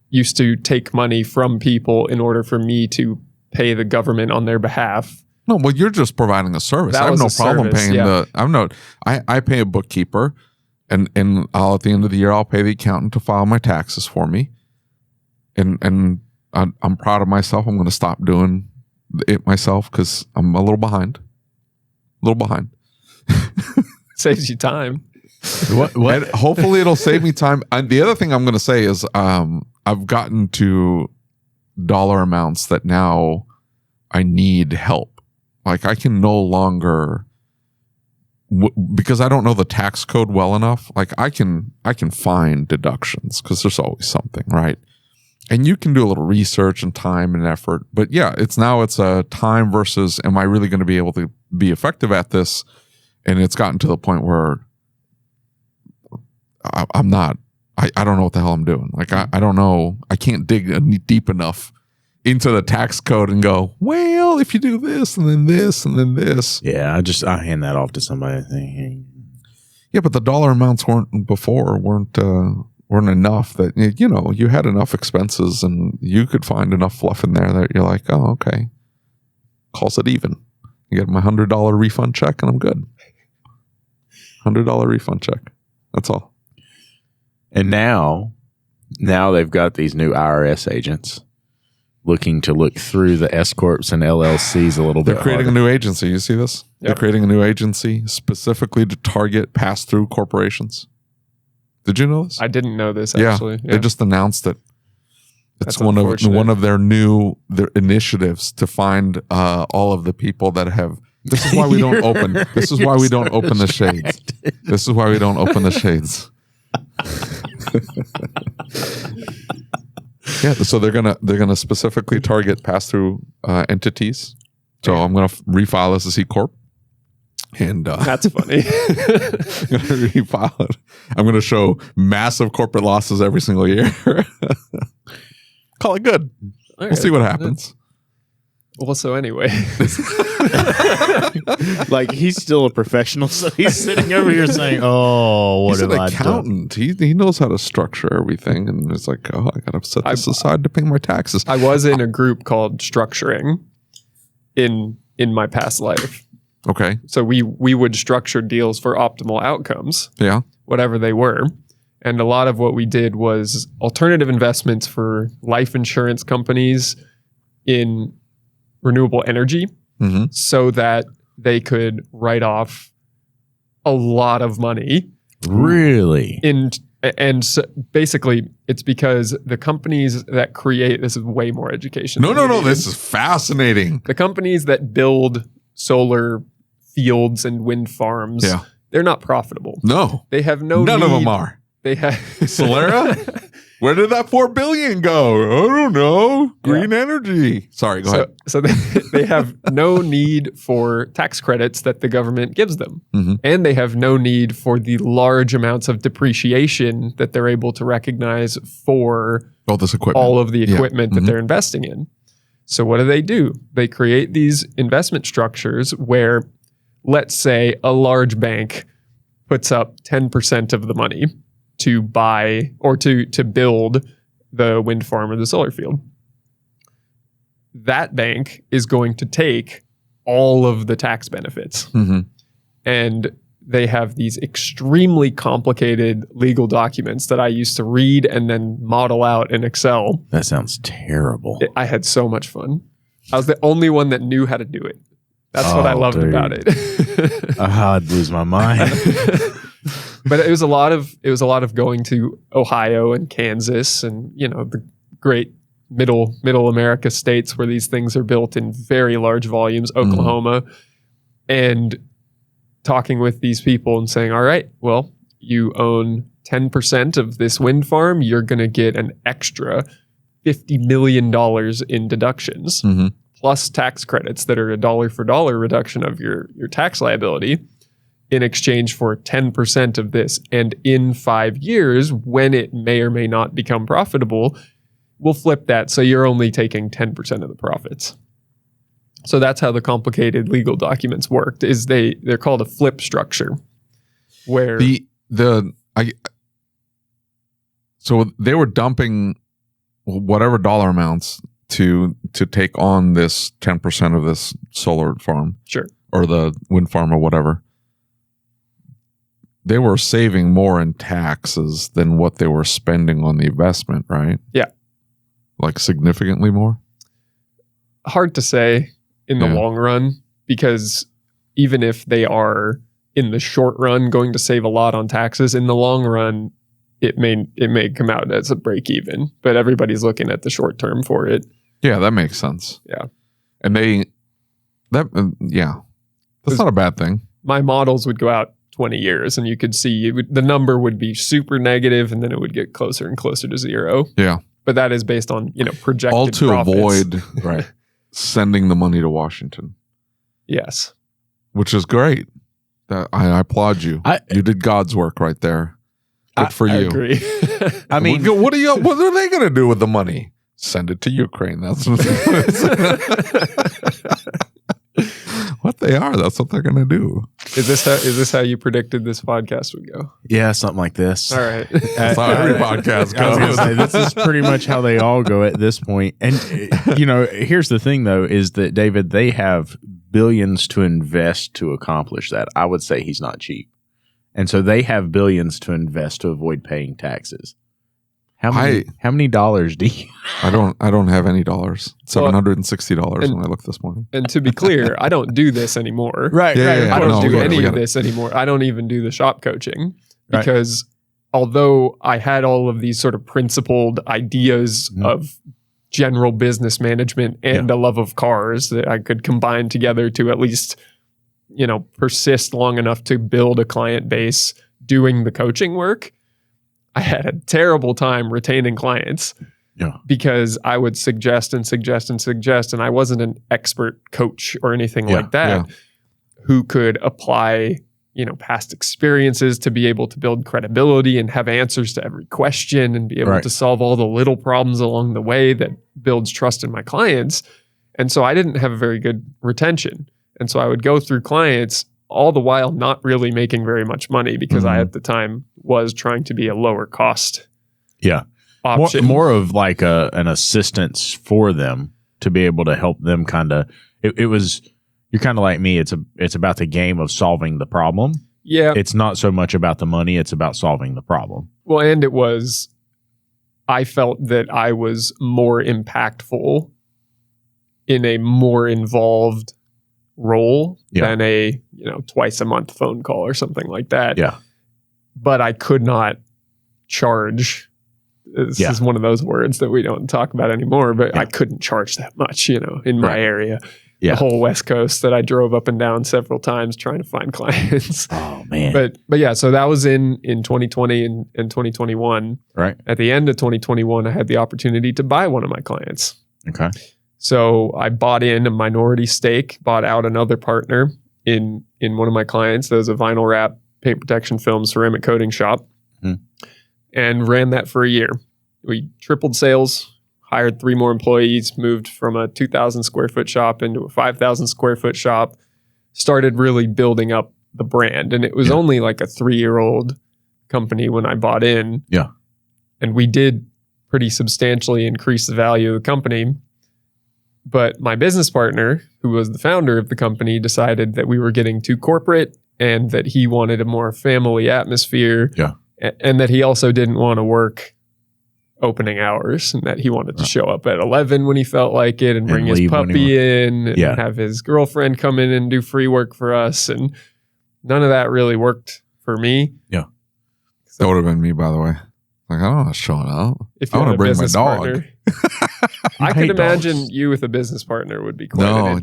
used to take money from people in order for me to pay the government on their behalf. No, well, you're just providing a service. I have no problem paying I pay a bookkeeper, and I'll at the end of the year I'll pay the accountant to file my taxes for me. And I'm proud of myself. I'm going to stop doing it myself because I'm a little behind. Saves you time. What? And hopefully it'll save me time. And the other thing I'm going to say is I've gotten to dollar amounts that now I need help. Like I can no longer, because I don't know the tax code well enough. Like I can find deductions because there's always something, right? And you can do a little research and time and effort. But yeah, it's a time versus am I really going to be able to be effective at this? And it's gotten to the point where I'm not. I don't know what the hell I'm doing. Like I don't know. I can't dig deep enough into the tax code and go, well, if you do this and then this and then this. Yeah, I hand that off to somebody. I think. Hey. Yeah, but the dollar amounts weren't enough that you had enough expenses and you could find enough fluff in there that you're like, oh, okay, calls it even. You get my $100 refund check and I'm good. $100 refund check. That's all. And now they've got these new IRS agents looking to look through the S corps and LLCs a little bit. They're creating a new agency. You see this? Yep. They're creating a new agency specifically to target pass-through corporations. Did you know this? I didn't know this actually. Yeah. They just announced it. It's That's one of their initiatives to find all of the people that have. This is why we don't open. This is why we don't open the shades. This is why we don't open the shades. Yeah, so they're gonna specifically target pass-through entities. So I'm gonna refile as a C corp, and that's funny. I'm gonna refile it. I'm gonna show massive corporate losses every single year. Call it good. We'll see what happens. Well, so anyway, like he's still a professional, so he's sitting over here saying, "Oh, what he's have an I accountant. Done?" He knows how to structure everything, and it's like, oh, I gotta set this aside to pay my taxes. I was in a group called Structuring in my past life. Okay, so we would structure deals for optimal outcomes. Yeah, whatever they were. And a lot of what we did was alternative investments for life insurance companies in renewable energy, so that they could write off a lot of money. Really? And so basically, it's because the companies that create, this is way more education. No, this is fascinating. The companies that build solar fields and wind farms, they're not profitable. No. They have no None need. of them are. They have Solera? Where did that $4 billion go? I don't know. Green energy. Sorry, go ahead. So they have no need for tax credits that the government gives them. And they have no need for the large amounts of depreciation that they're able to recognize for all this equipment, all of the equipment that they're investing in. So what do? They create these investment structures where, let's say, a large bank puts up 10% of the money to buy or to build the wind farm or the solar field. That bank is going to take all of the tax benefits. And they have these extremely complicated legal documents that I used to read and then model out in Excel. That sounds terrible. I had so much fun. I was the only one that knew how to do it. That's what I loved about it. I'd lose my mind. But it was a lot of going to Ohio and Kansas and the great middle America states where these things are built in very large volumes, Oklahoma, and talking with these people and saying, all right, well, you own 10% of this wind farm, you're going to get an extra $50 million in deductions, plus tax credits that are a dollar for dollar reduction of your tax liability in exchange for 10% of this. And in 5 years, when it may or may not become profitable, we'll flip that. So you're only taking 10% of the profits. So that's how the complicated legal documents worked, is they're called a flip structure, where so they were dumping whatever dollar amounts to take on this 10% of this solar farm. Sure. Or the wind farm or whatever. They were saving more in taxes than what they were spending on the investment, right? Yeah. Like significantly more? Hard to say. in the long run, because even if they are in the short run going to save a lot on taxes, in the long run, it may come out as a break even, but everybody's looking at the short term for it. Yeah, that makes sense. Yeah. And that's not a bad thing. My models would go out 20 years and you could see the number would be super negative and then it would get closer and closer to zero. Yeah. But that is based on, projected all to profits. avoid sending the money to Washington. Yes. Which is great. I applaud you. You did God's work right there. Good for you. I agree. I mean, what are they going to do with the money? Send it to Ukraine. That's what they are. That's what they're going to do. Is this how you predicted this podcast would go? Yeah, something like this. All right. That's how every podcast I was going goes. to say, this is pretty much how they all go at this point. And, here's the thing, though, is that, David, they have billions to invest to accomplish that. I would say he's not cheap. And so they have billions to invest to avoid paying taxes. How many dollars do you? I don't have any dollars. $760 when I looked this morning. And to be clear, I don't do this anymore. Right. Yeah. I don't do any of it. this anymore. I don't even do the shop coaching because although I had all of these sort of principled ideas of general business management and a love of cars that I could combine together to at least, persist long enough to build a client base doing the coaching work, I had a terrible time retaining clients because I would suggest, and I wasn't an expert coach or anything like that who could apply, past experiences to be able to build credibility and have answers to every question and be able to solve all the little problems along the way that builds trust in my clients. And so I didn't have a very good retention. And so I would go through clients all the while not really making very much money because I, at the time, was trying to be a lower cost option. More of like an assistance for them to be able to help them kind of, it was, you're kind of like me. It's about the game of solving the problem. Yeah. It's not so much about the money. It's about solving the problem. Well, and I felt that I was more impactful in a more involved role than a twice a month phone call or something like that. Yeah. But I could not charge. This is one of those words that we don't talk about anymore, but I couldn't charge that much, in my area. Yeah. The whole West Coast that I drove up and down several times trying to find clients. Oh man. But yeah, so that was in 2020 and 2021. Right. At the end of 2021, I had the opportunity to buy one of my clients. Okay. So I bought in a minority stake, bought out another partner in one of my clients. That was a vinyl wrap, paint protection film, ceramic coating shop, and ran that for a year. We tripled sales, hired 3 more employees, moved from a 2,000 square foot shop into a 5,000 square foot shop, started really building up the brand. And it was only like a 3-year-old company when I bought in. Yeah. And we did pretty substantially increase the value of the company. But my business partner, who was the founder of the company, decided that we were getting too corporate and that he wanted a more family atmosphere. Yeah. And that he also didn't want to work opening hours and that he wanted to show up at 11 when he felt like it and bring his puppy in and have his girlfriend come in and do free work for us. And none of that really worked for me. Yeah. That would have been me, by the way. Like, I don't want to show up. If I you want had to a bring my business dog. partner, I could imagine you with a business partner would be quite it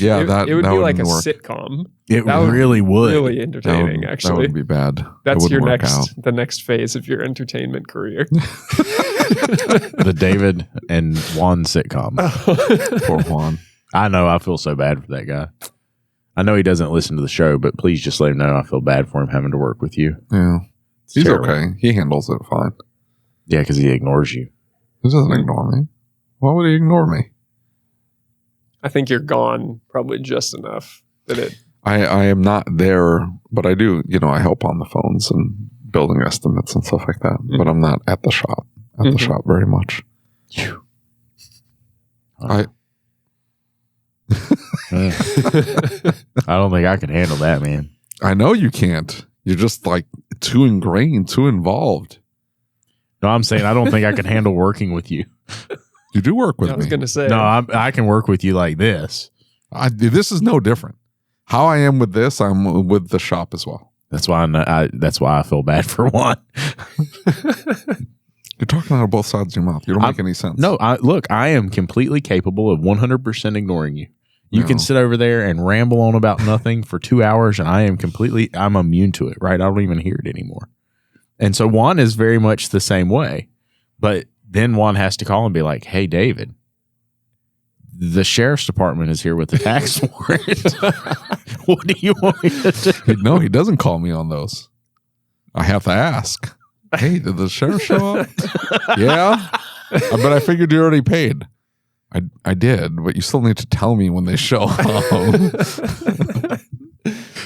would be like a sitcom. It really would. Really entertaining, actually. That would be bad. That's your the next phase of your entertainment career. The David and Juan sitcom. Poor Juan. I know. I feel so bad for that guy. I know he doesn't listen to the show, but please just let him know I feel bad for him having to work with you. Yeah. He's terrible. okay. He handles it fine. Yeah, because he ignores you. He doesn't ignore me. Why would he ignore me? I think you're gone probably just enough that it. I am not there, but I do, I help on the phones and building estimates and stuff like that. But I'm not at the shop. The shop very much. I don't think I can handle that, man. I know you can't. You're just like too ingrained, too involved. No, I'm saying I don't think I can handle working with you. You do work with me. I was going to say. No, I can work with you like this. This is no different. How I am with this, I'm with the shop as well. That's why that's why I feel bad for Juan. You're talking out of both sides of your mouth. You don't make any sense. No, look, I am completely capable of 100% ignoring you. You can sit over there and ramble on about nothing for 2 hours, and I'm immune to it, right? I don't even hear it anymore. And so Juan is very much the same way. But then Juan has to call and be like, hey, David, the sheriff's department is here with the tax warrant. What do you want me to do? No, he doesn't call me on those. I have to ask. Hey, did the sheriff show up? Yeah. But I figured you already paid. I did, but you still need to tell me when they show up.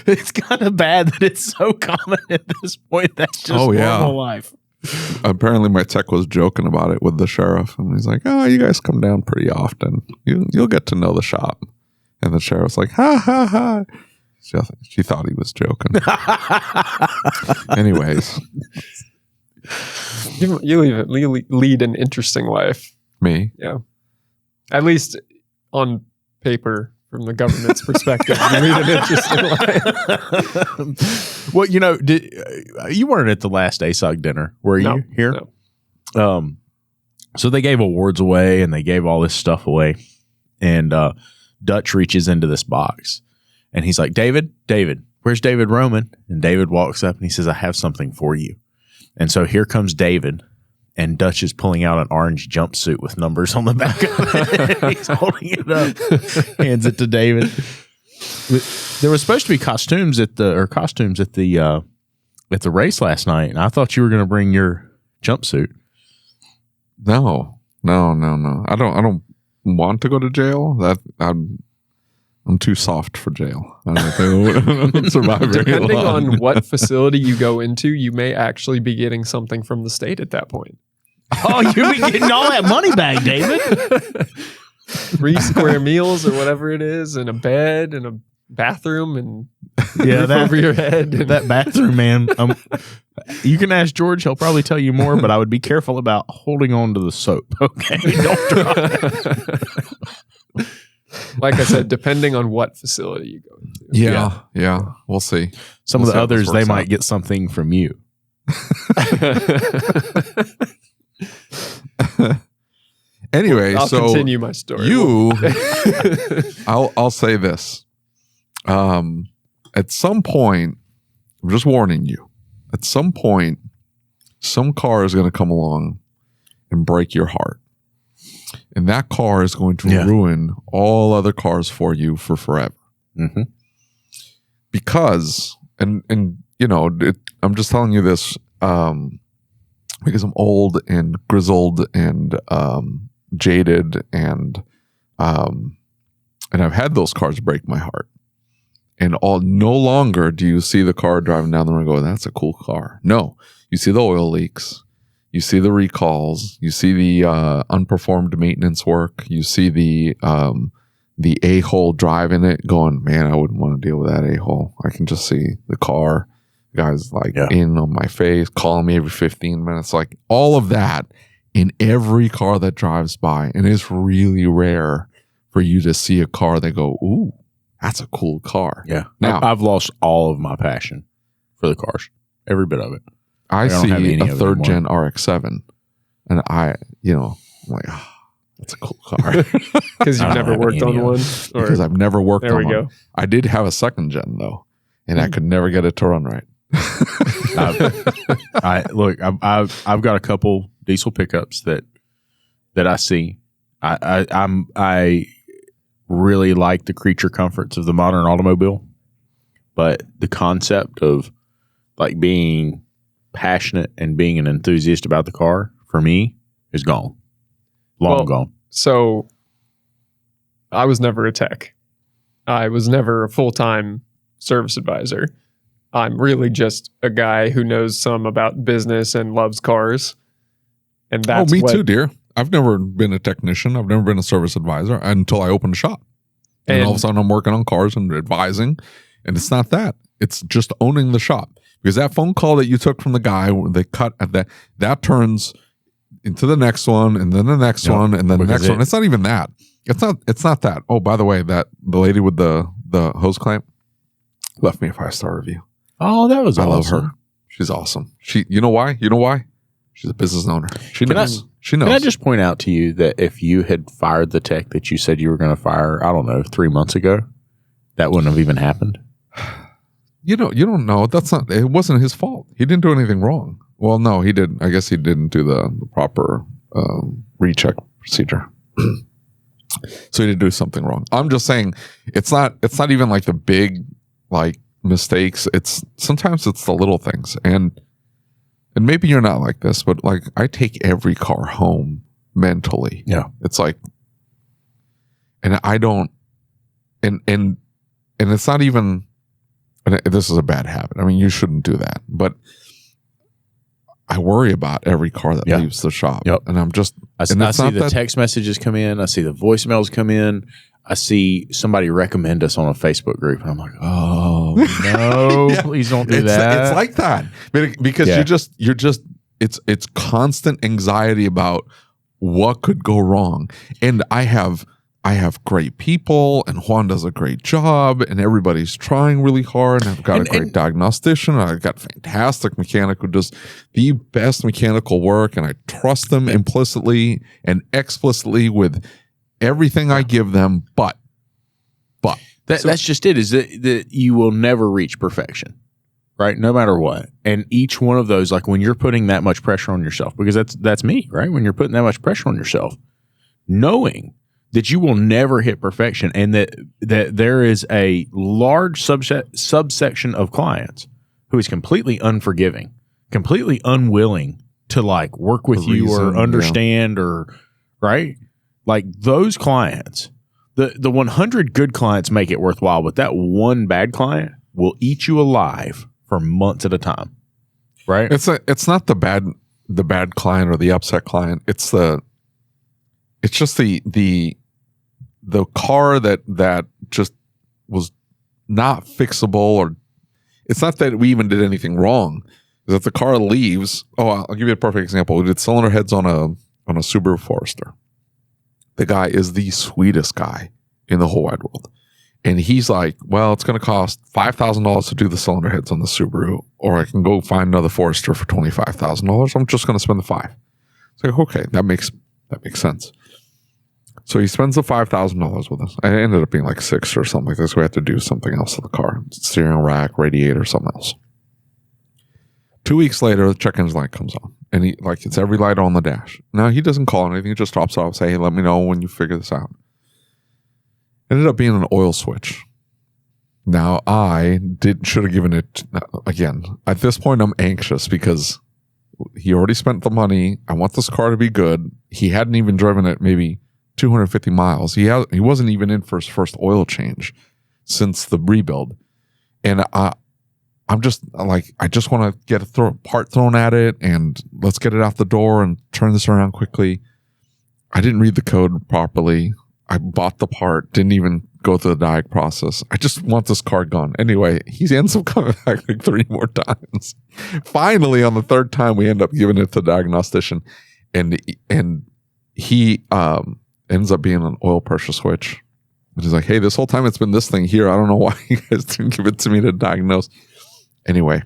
It's kind of bad that it's so common at this point. That's just normal life. Apparently my tech was joking about it with the sheriff, and he's like, oh, you guys come down pretty often. You'll get to know the shop. And the sheriff's like, ha, ha, ha. She thought he was joking. Anyways. You lead an interesting life. Me? Yeah. At least on paper, from the government's perspective. You lead an interesting life. Well, you weren't at the last ASOG dinner, were you here? No. So they gave awards away and they gave all this stuff away. And Dutch reaches into this box and he's like, David, where's David Roman? And David walks up and he says, I have something for you. And so here comes David, and Dutch is pulling out an orange jumpsuit with numbers on the back of it. He's holding it up, hands it to David. There was supposed to be costumes at the race last night, and I thought you were going to bring your jumpsuit. No. I don't want to go to jail. I'm too soft for jail. I don't think I would survive very Depending long. on what facility you go into, you may actually be getting something from the state at that point. Oh, you'll be getting all that money back, David. 3 square meals or whatever it is, and a bed and a bathroom and roof over your head. And that bathroom, man. You can ask George. He'll probably tell you more, but I would be careful about holding on to the soap. Okay. Don't drop it. Like I said, depending on what facility you go into. Yeah. We'll see. Some of the others, they might get something from you. Anyway, I'll continue my story. I'll say this. At some point, I'm just warning you. At some point, some car is going to come along and break your heart. And that car is going to ruin all other cars for you for forever. Mm-hmm. Because, I'm just telling you this because I'm old and grizzled and jaded and I've had those cars break my heart. And no longer do you see the car driving down the road and go, that's a cool car. No, you see the oil leaks. You see the recalls. You see the unperformed maintenance work. You see the a-hole driving it going, man, I wouldn't want to deal with that a-hole. I can just see the car. Guys in on my face, calling me every 15 minutes. Like all of that in every car that drives by. And it's really rare for you to see a car that go, ooh, that's a cool car. Yeah. Now, I've lost all of my passion for the cars. Every bit of it. I see a 3rd gen RX-7 and I'm like, that's a cool car. Because you've never worked on one? Because I've never worked on one. There we go. I did have a 2nd gen though, and I could never get it to run right. I've got a couple diesel pickups that I see. I really like the creature comforts of the modern automobile, but the concept of like being passionate and being an enthusiast about the car for me is gone. Long gone. So I was never a tech. I was never a full-time service advisor. I'm really just a guy who knows some about business and loves cars. And that's me too, dear. I've never been a technician. I've never been a service advisor until I opened a shop. And all of a sudden I'm working on cars and advising. And it's not that. It's just owning the shop. Because that phone call that you took from the guy, they cut at that turns into the next one, and then the next one, and then the next one. It's not even that. It's not that. Oh, by the way, that the lady with the hose clamp left me a 5-star review. Oh, that was awesome. I love her. She's awesome. You know why? She's a business owner. She knows. Can I just point out to you that if you had fired the tech that you said you were going to fire, I don't know, 3 months ago, that wouldn't have even happened. You don't know. It wasn't his fault. He didn't do anything wrong. Well, no, he didn't. I guess he didn't do the proper recheck procedure. So he did do something wrong. I'm just saying it's not even like the big like mistakes. Sometimes it's the little things. And maybe you're not like this, but like I take every car home mentally. Yeah. It's like, and I don't, and it's not even, and this is a bad habit. I mean, you shouldn't do that, but I worry about every car that leaves the shop. Yep. And I'm just, I see the text messages come in. I see the voicemails come in. I see somebody recommend us on a Facebook group, and I'm like, oh no, please don't do that. It's like that because you're just it's constant anxiety about what could go wrong. And I have great people, and Juan does a great job, and everybody's trying really hard. And I've got a great diagnostician. I've got a fantastic mechanic who does the best mechanical work, and I trust them implicitly and explicitly with everything I give them, but that's just it. Is that you will never reach perfection, right? No matter what. And each one of those, like when you're putting that much pressure on yourself, because that's me, right? When you're putting that much pressure on yourself, knowing that you will never hit perfection, and that there is a large subsection of clients who is completely unforgiving, completely unwilling to like work with you or understand or right. Like those clients, the 100 good clients make it worthwhile, but that one bad client will eat you alive for months at a time, right? It's not the bad client or the upset client. It's just the car that just was not fixable, or it's not that we even did anything wrong. Is that the car leaves? Oh, I'll give you a perfect example. We did cylinder heads on a Subaru Forester. The guy is the sweetest guy in the whole wide world. And he's like, well, it's going to cost $5,000 to do the cylinder heads on the Subaru, or I can go find another Forester for $25,000. I'm just going to spend the $5,000. It's like, okay, that makes sense. So he spends the $5,000 with us. It ended up being like $6,000 or something like this. We had to do something else to the car. Steering rack, radiator, something else. 2 weeks later, the check engine light comes on. And it's every light on the dash. Now, he doesn't call anything. He just drops off, say, hey, let me know when you figure this out. Ended up being an oil switch. Now, should have given it, again, at this point, I'm anxious because he already spent the money. I want this car to be good. He hadn't even driven it maybe 250 miles. He wasn't even in for his first oil change since the rebuild. And I'm just like, I just want to get a part thrown at it and let's get it out the door and turn this around quickly. I didn't read the code properly. I bought the part, didn't even go through the diag process. I just want this car gone. Anyway, he ends up coming back like 3 more times. Finally, on the 3rd time, we end up giving it to the diagnostician, and he ends up being an oil pressure switch. And he's like, hey, this whole time it's been this thing here. I don't know why you guys didn't give it to me to diagnose. Anyway,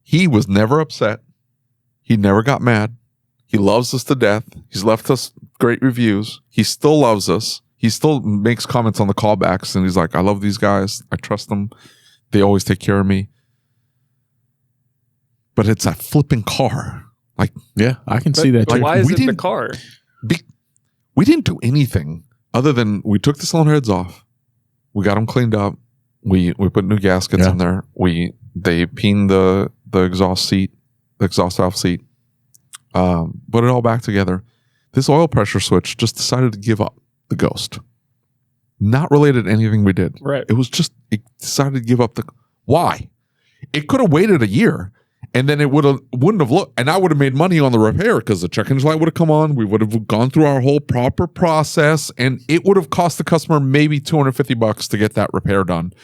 he was never upset. He never got mad. He loves us to death. He's left us great reviews. He still loves us. He still makes comments on the callbacks, and he's like, I love these guys. I trust them. They always take care of me. But it's a flipping car. Like, yeah, I can see that too. Why is it the car? We didn't do anything other than we took the cylinder heads off. We got them cleaned up. We put new gaskets in there. They peened the exhaust valve seat. Put it all back together. This oil pressure switch just decided to give up the ghost. Not related to anything we did. Right. It was just, it decided to give up why? It could have waited a year, and then it wouldn't have looked, and I would have made money on the repair because the check engine light would have come on. We would have gone through our whole proper process, and it would have cost the customer maybe $250 to get that repair done.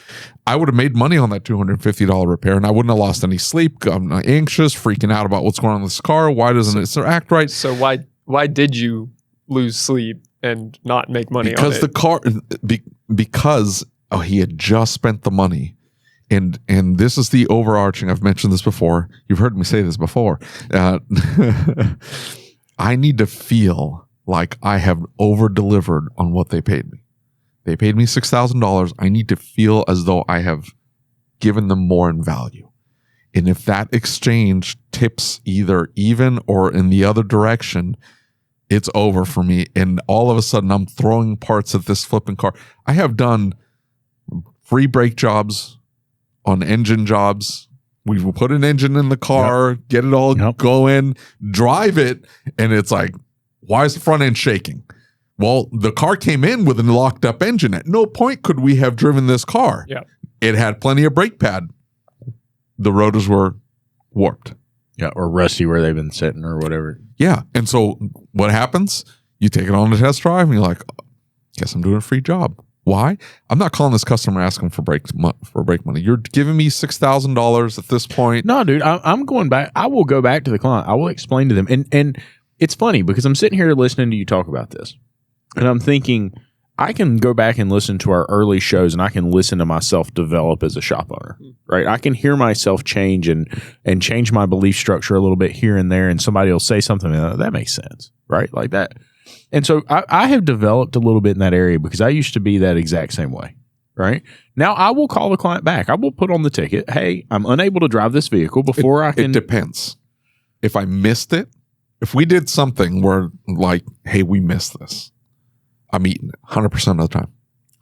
I would have made money on that $250 repair, and I wouldn't have lost any sleep. I'm anxious, freaking out about what's going on with this car. Why doesn't it act right? So why did you lose sleep and not make money because on it. the car because he had just spent the money. And this is the overarching, I've mentioned this before, you've heard me say this before, I need to feel like I have over delivered on what they paid me. They paid me $6,000. I need to feel as though I have given them more in value. And if that exchange tips either even or in the other direction, it's over for me. And all of a sudden I'm throwing parts at this flipping car. I have done free brake jobs on engine jobs. We will put an engine in the car, get it all going, drive it, and it's like, why is the front end shaking? Well, the car came in with a locked up engine. At no point could we have driven this car. Yeah. It had plenty of brake pad. The rotors were warped. Yeah, or rusty where they've been sitting or whatever. Yeah. And so what happens? You take it on a test drive and you're like, guess I'm doing a free job. Why? I'm not calling this customer asking for brake money. You're giving me $6,000 at this point. No, dude, I'm going back. I will go back to the client. I will explain to them. And it's funny because I'm sitting here listening to you talk about this. And I'm thinking, I can go back and listen to our early shows and I can listen to myself develop as a shop owner, right? I can hear myself change and change my belief structure a little bit here and there. And somebody will say something that makes sense, right? Like that. And so I have developed a little bit in that area because I used to be that exact same way, right? Now I will call the client back. I will put on the ticket, hey, I'm unable to drive this vehicle before I can. It depends. If I missed it, if we did something where like, hey, we missed this, I'm eating it 100% of the time.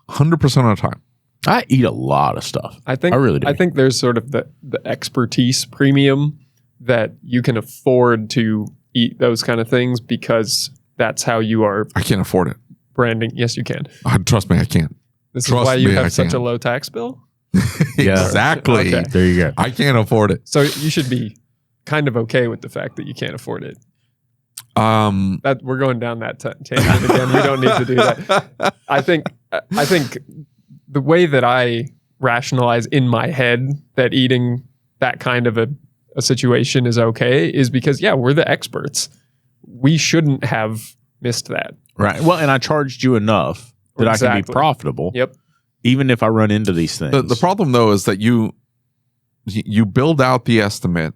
100% of the time. I eat a lot of stuff. I really do. I think there's sort of the expertise premium that you can afford to eat those kind of things because that's how you are. I can't afford it. Branding. Yes, you can. Trust me, I can't. This is why you have such a low tax bill? Exactly. Okay. There you go. I can't afford it. So you should be kind of okay with the fact that you can't afford it. That we're going down that tangent again. We don't need to do that. I think the way that I rationalize in my head that eating that kind of a situation is okay is because, we're the experts. We shouldn't have missed that. Right. Well, and I charged you enough that I can be profitable. Yep. Even if I run into these things. The problem though is that you build out the estimate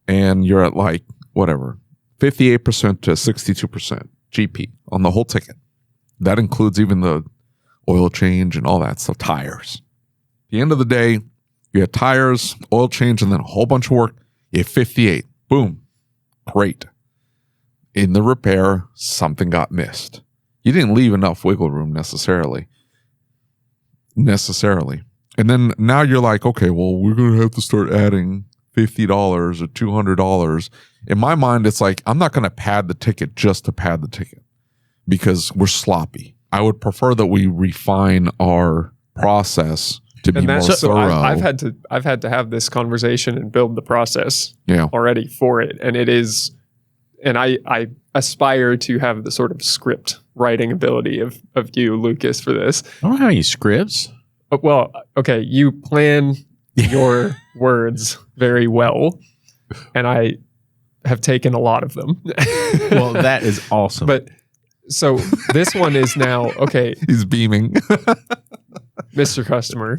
and you're at like whatever 58% to 62% GP on the whole ticket. That includes even the oil change and all that stuff, tires. At the end of the day, you have tires, oil change, and then a whole bunch of work. You have 58. Boom. Great. In the repair, something got missed. You didn't leave enough wiggle room necessarily. And then now you're like, okay, well, we're going to have to start adding $50 or $200. In my mind, it's like, I'm not going to pad the ticket just to pad the ticket because we're sloppy. I would prefer that we refine our process to be more thorough. I've had to have this conversation and build the process already for it. And it is, and I aspire to have the sort of script writing ability of you, Lucas, for this. I don't have any scripts. Well, okay, you plan your words very well, and I have taken a lot of them. Well, that is awesome. But so this one is now, okay. He's beaming. Mr. Customer.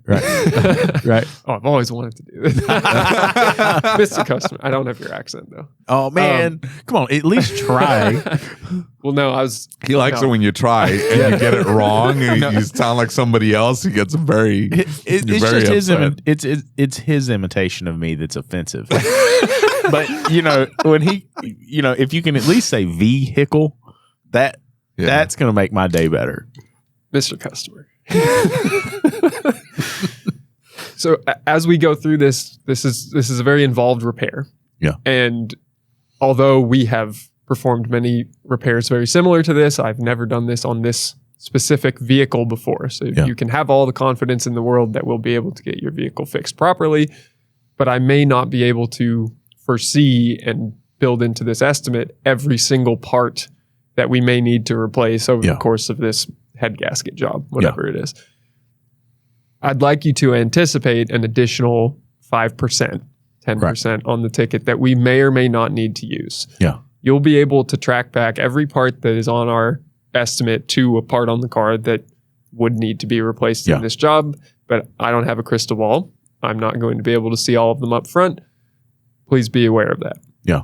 Right. Right. Oh, I've always wanted to do this. Mr. Customer. I don't have your accent, though. Oh, man. Come on. At least try. Well, no, He likes it when you try and you get it wrong and you sound like somebody else. He gets very, it's very just upset. it's his imitation of me that's offensive. But, when he, if you can at least say vehicle, that's going to make my day better. Mr. Customer. So as we go through this is a very involved repair. Yeah. And although we have performed many repairs very similar to this, I've never done this on this specific vehicle before. So you can have all the confidence in the world that we'll be able to get your vehicle fixed properly, but I may not be able to foresee and build into this estimate every single part that we may need to replace over the course of this head gasket job, whatever it is. I'd like you to anticipate an additional 5%, 10% on the ticket that we may or may not need to use. Yeah. you'll be able to track back every part that is on our estimate to a part on the car that would need to be replaced in this job. But I don't have a crystal ball. I'm not going to be able to see all of them up front. Please be aware of that. Yeah.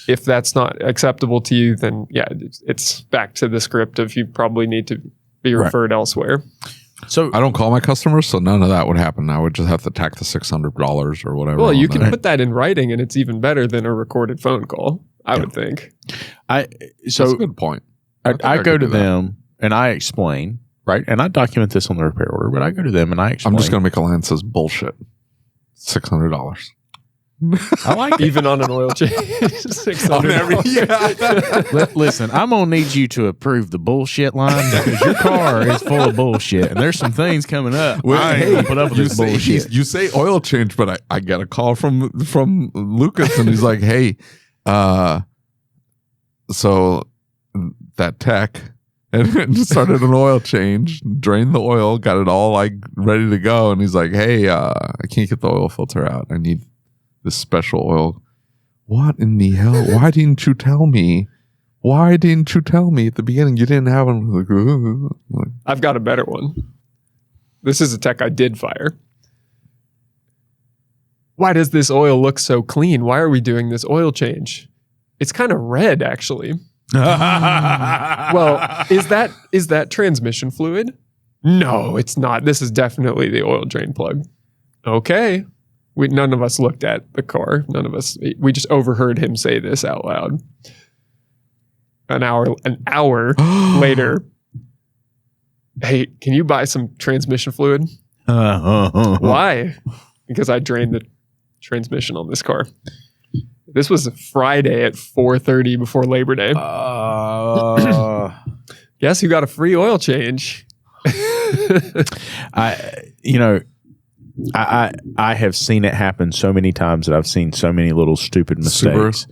If that's not acceptable to you, then it's back to the script of you probably need to be referred elsewhere. So I don't call my customers, so none of that would happen. I would just have to tack the $600 or whatever. Well, you can put that in writing, and it's even better than a recorded phone call, I would think. That's a good point. I go to them and I explain, right? And I document this on the repair order, but I go to them and I explain. I'm just going to make a line that says bullshit. $600. I like it. Even on an oil change. $600. Listen, I'm going to need you to approve the bullshit line because your car is full of bullshit and there's some things coming up. Well, I ain't going to put up with this bullshit. You say oil change, but I get a call from Lucas and he's like, hey, so that tech and started an oil change, drained the oil, got it all like ready to go. And he's like, hey, I can't get the oil filter out. I need this special oil. What in the hell? Why didn't you tell me? Why didn't you tell me at the beginning? You didn't have them. Like, I've got a better one. This is a tech I did fire. Why does this oil look so clean? Why are we doing this oil change? It's kind of red, actually. Well, is that transmission fluid? No, it's not. This is definitely the oil drain plug. Okay. None of us looked at the car. We just overheard him say this out loud. An hour later, hey, can you buy some transmission fluid? Why? Because I drained the transmission on this car. This was a Friday at 4:30 before Labor Day. Guess who got a free oil change? I have seen it happen so many times that I've seen so many little stupid mistakes. Subaru?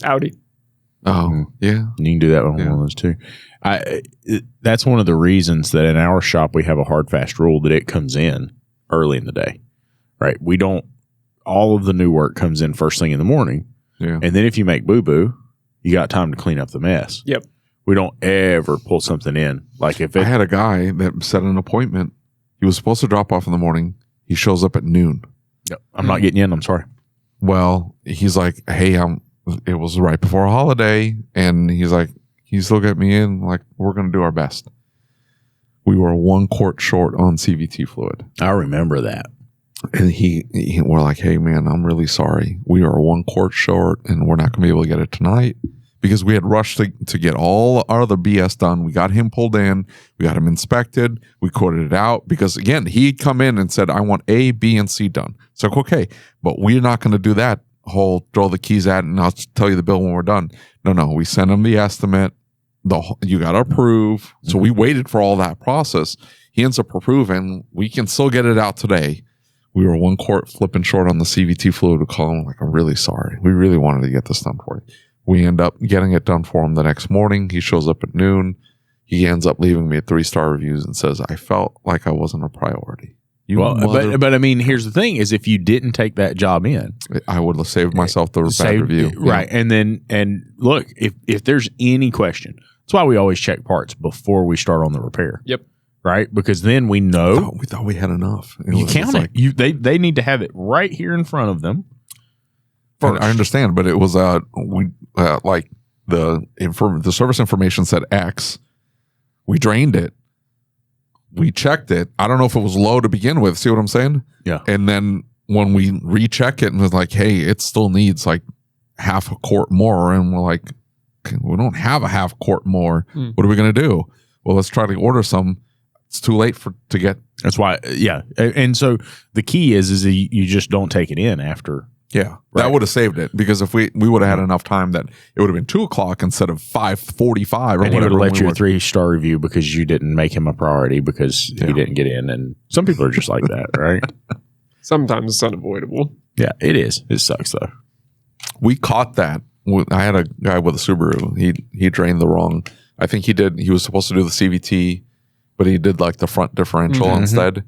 Audi. Oh, yeah. You can do that with one of those too. That's one of the reasons that in our shop we have a hard, fast rule that it comes in early in the day, right? We don't, all of the new work comes in first thing in the morning. Yeah. And then if you make boo-boo, you got time to clean up the mess. Yep. We don't ever pull something in. Like if I had a guy that set an appointment. He was supposed to drop off in the morning. He shows up at noon. Yep. I'm not getting you in. I'm sorry. Well, he's like, hey, it was right before a holiday. And he's like, can you still get me in? Like, we're going to do our best. We were 1 quart short on CVT fluid. I remember that. And we're like, hey, man, I'm really sorry. We are 1 quart short and we're not going to be able to get it tonight. Because we had rushed to get all our other BS done. We got him pulled in. We got him inspected. We quoted it out. Because, again, he'd come in and said, I want A, B, and C done. So, okay, but we're not going to do that whole throw the keys at it and I'll tell you the bill when we're done. No. We sent him the estimate. You got to approve. So we waited for all that process. He ends up approving. We can still get it out today. We were 1 quart flipping short on the CVT fluid. We call him like, I'm really sorry. We really wanted to get this done for you. We end up getting it done for him the next morning. He shows up at noon. He ends up leaving me 3-star reviews and says, I felt like I wasn't a priority. But I mean, here's the thing is if you didn't take that job in, I would have saved myself the bad review. Right. Yeah. And look, if there's any question, that's why we always check parts before we start on the repair. Yep. Right. Because then we know. We thought we had enough. You count it. They need to have it right here in front of them. I understand, but it was like the service information said X. We drained it. We checked it. I don't know if it was low to begin with. See what I'm saying? Yeah. And then when we recheck it and it's like, hey, it still needs like half a quart more, and we're like, okay, we don't have a half quart more. What are we gonna do? Well, let's try to order some. It's too late to get. That's why. Yeah. And so the key is you just don't take it in after. Yeah, right. That would have saved it because if we would have had enough time that it would have been 2:00 instead of 5:45 or whatever. And he would have let you a 3-star review because you didn't make him a priority because he didn't get in. And some people are just like that, right? Sometimes it's unavoidable. Yeah, it is. It sucks though. We caught that. I had a guy with a Subaru. He drained the wrong. I think he was supposed to do the CVT, but he did like the front differential instead,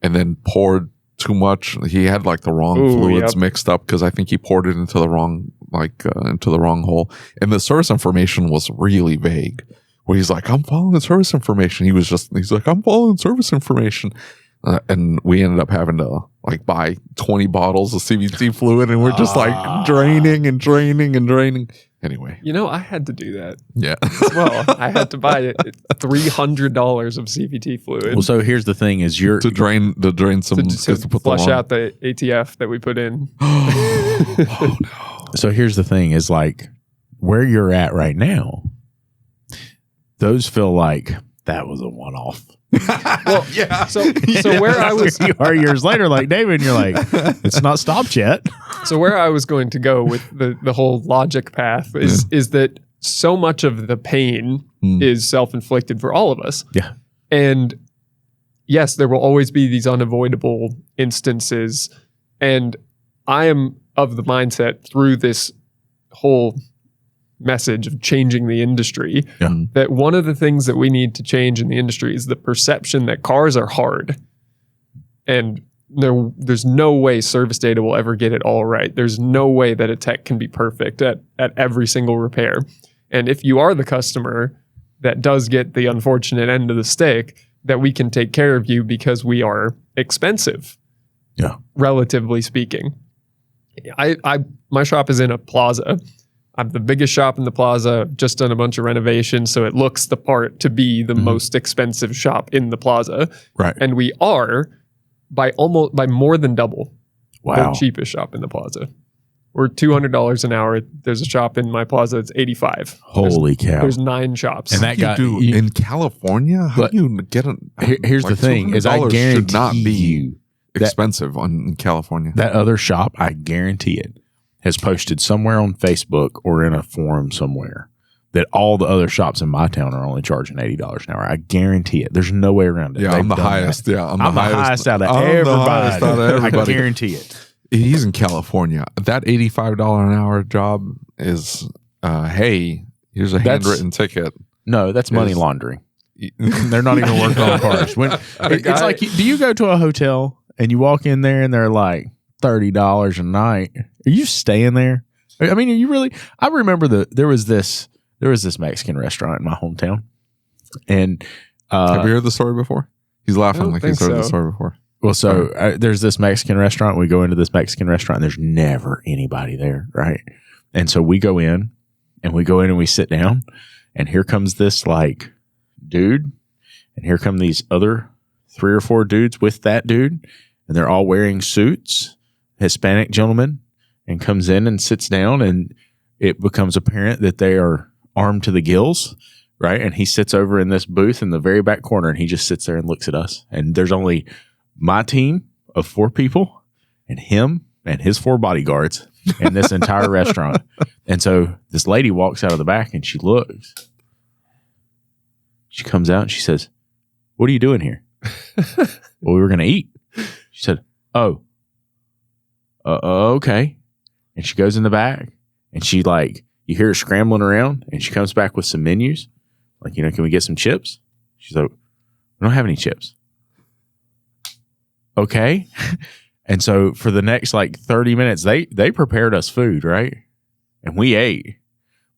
and then poured too much. He had like the wrong fluids mixed up because I think he poured it into the wrong into the wrong hole. And the service information was really vague. Where he's like, I'm following the service information. He's like, I'm following service information. And we ended up having to like buy 20 bottles of CVT fluid, and we're just like draining. Anyway, I had to do that. Yeah. As well, I had to buy $300 of CVT fluid. Well, so here's the thing: is you're to drain some to flush out the ATF that we put in. Oh no! So here's the thing: is like where you're at right now. Those feel like that was a one-off. Well, yeah. So where I was, you are years later, like David, and you're like, it's not stopped yet. So where I was going to go with the whole logic path is that so much of the pain is self-inflicted for all of us. Yeah. And yes, there will always be these unavoidable instances. And I am of the mindset through this whole message of changing the industry that one of the things that we need to change in the industry is the perception that cars are hard. And there's no way service data will ever get it all right. There's no way that a tech can be perfect at every single repair. And if you are the customer that does get the unfortunate end of the stick, that we can take care of you because we are expensive. Yeah. Relatively speaking. My shop is in a plaza. I'm the biggest shop in the plaza. I've just done a bunch of renovations, so it looks the part to be the most expensive shop in the plaza. Right. And we are by more than double Wow. the cheapest shop in the plaza. We're $200 an hour. There's a shop in my plaza that's $85. Holy cow. There's 9 shops. And that guy in California, how do you get a here's the thing is I $200 guarantee should not be you expensive in California. that other shop, I guarantee it, has posted somewhere on Facebook or in a forum somewhere that all the other shops in my town are only charging $80 an hour. I guarantee it. There's no way around it. Yeah, They've I'm the done highest. that. Yeah, I'm the highest out of I'm everybody. the highest out of everybody. I guarantee it. He's in California. That $85 an hour job is, hey, here's a handwritten ticket. No, that's money laundering. They're not even working on cars. It's like, do you go to a hotel and you walk in there and they're like $30 a night? Are you staying there? I mean, are you really? I remember there was this Mexican restaurant in my hometown, and have you heard the story before? He's laughing like he's heard the story before. Well, so there's this Mexican restaurant. We go into this Mexican restaurant, and there's never anybody there, right? And so we go in and we sit down, and here comes this like dude, and here come these other 3 or 4 dudes with that dude, and they're all wearing suits, Hispanic gentlemen, and comes in and sits down, and it becomes apparent that they are armed to the gills, right? And he sits over in this booth in the very back corner, and he just sits there and looks at us. And there's only my team of 4 people and him and his 4 bodyguards in this entire restaurant. And so this lady walks out of the back and she looks. She comes out and she says, "What are you doing here?" "Well, we were going to eat." She said, "Oh, okay." And she goes in the back and she you hear her scrambling around, and she comes back with some menus. Like, "Can we get some chips?" She's like, "We don't have any chips." Okay. And so for the next 30 minutes, they prepared us food, right? And we ate.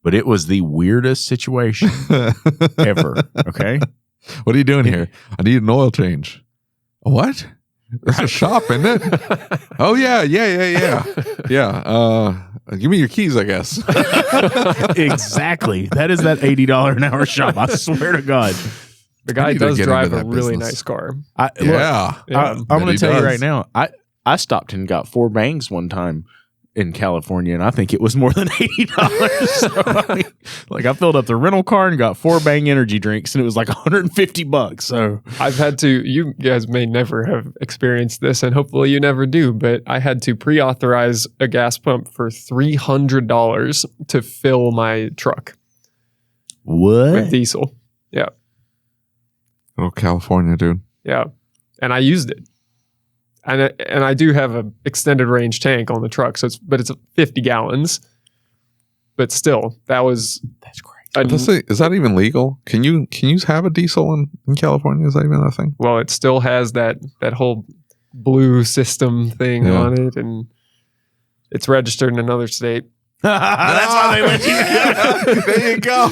But it was the weirdest situation ever. Okay. What are you doing here? I need an oil change. What? It's a shop, isn't it? Oh, yeah. Yeah. Give me your keys, I guess. Exactly. That is that $80 an hour shop. I swear to God. The guy does drive a really nice car. I'm going to tell you right now, I stopped and got 4 bangs one time in California, and I think it was more than $80. So, I filled up the rental car and got 4 Bang energy drinks, and it was like $150. So I've had to, you guys may never have experienced this, and hopefully you never do, but I had to pre-authorize a gas pump for $300 to fill my truck. What? With diesel. Yeah. Oh, California, dude. Yeah. And I used it. And I do have an extended range tank on the truck, it's 50 gallons. But still, that's great. Is that even legal? Can you have a diesel in California? Is that even a thing? Well, it still has that whole blue system thing on it, and it's registered in another state. That's why they let you have it. There you go.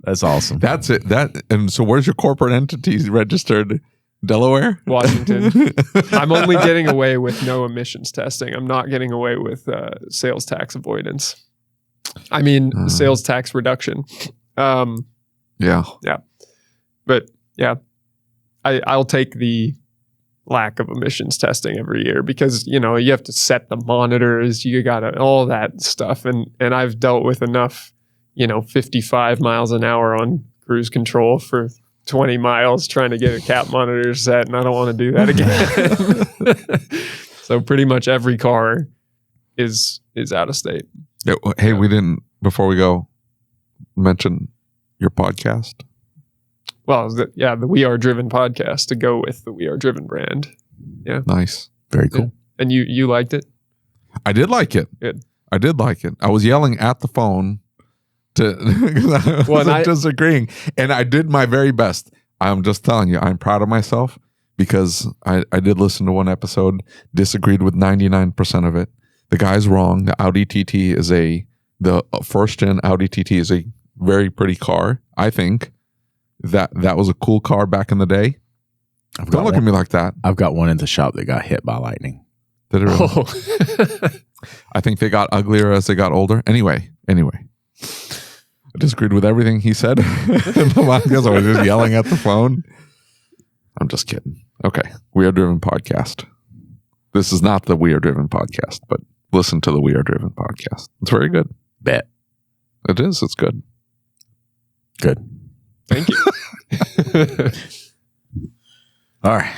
That's awesome. That's it. And so where's your corporate entity registered? Delaware? Washington. I'm only getting away with no emissions testing. I'm not getting away with sales tax avoidance. I mean, sales tax reduction. Yeah. But yeah, I'll take the lack of emissions testing every year because, you have to set the monitors, you got to all that stuff. And I've dealt with enough, 55 miles an hour on cruise control for 20 miles trying to get a cap monitor set, and I don't want to do that again. So pretty much every car is out of state. Hey, we didn't, before we go, mention your podcast. Well, the We Are Driven podcast to go with the We Are Driven brand. Yeah. Nice. Very cool. Yeah. And you liked it? I did like it. Good. I did like it. I was yelling at the phone I was disagreeing, and I did my very best. I'm just telling you, I'm proud of myself because I did listen to one episode, disagreed with 99% of it. The guy's wrong. The Audi TT is the first gen Audi TT is a very pretty car. I think that was a cool car back in the day. Don't look at me like that. I've got one in the shop that got hit by lightning. Did it really? Oh. I think they got uglier as they got older. Anyway. I disagreed with everything he said. Because I was just yelling at the phone. I'm just kidding. Okay. We Are Driven podcast. This is not the We Are Driven podcast, but listen to the We Are Driven podcast. It's very good. Bet. It is. It's good. Thank you. All right.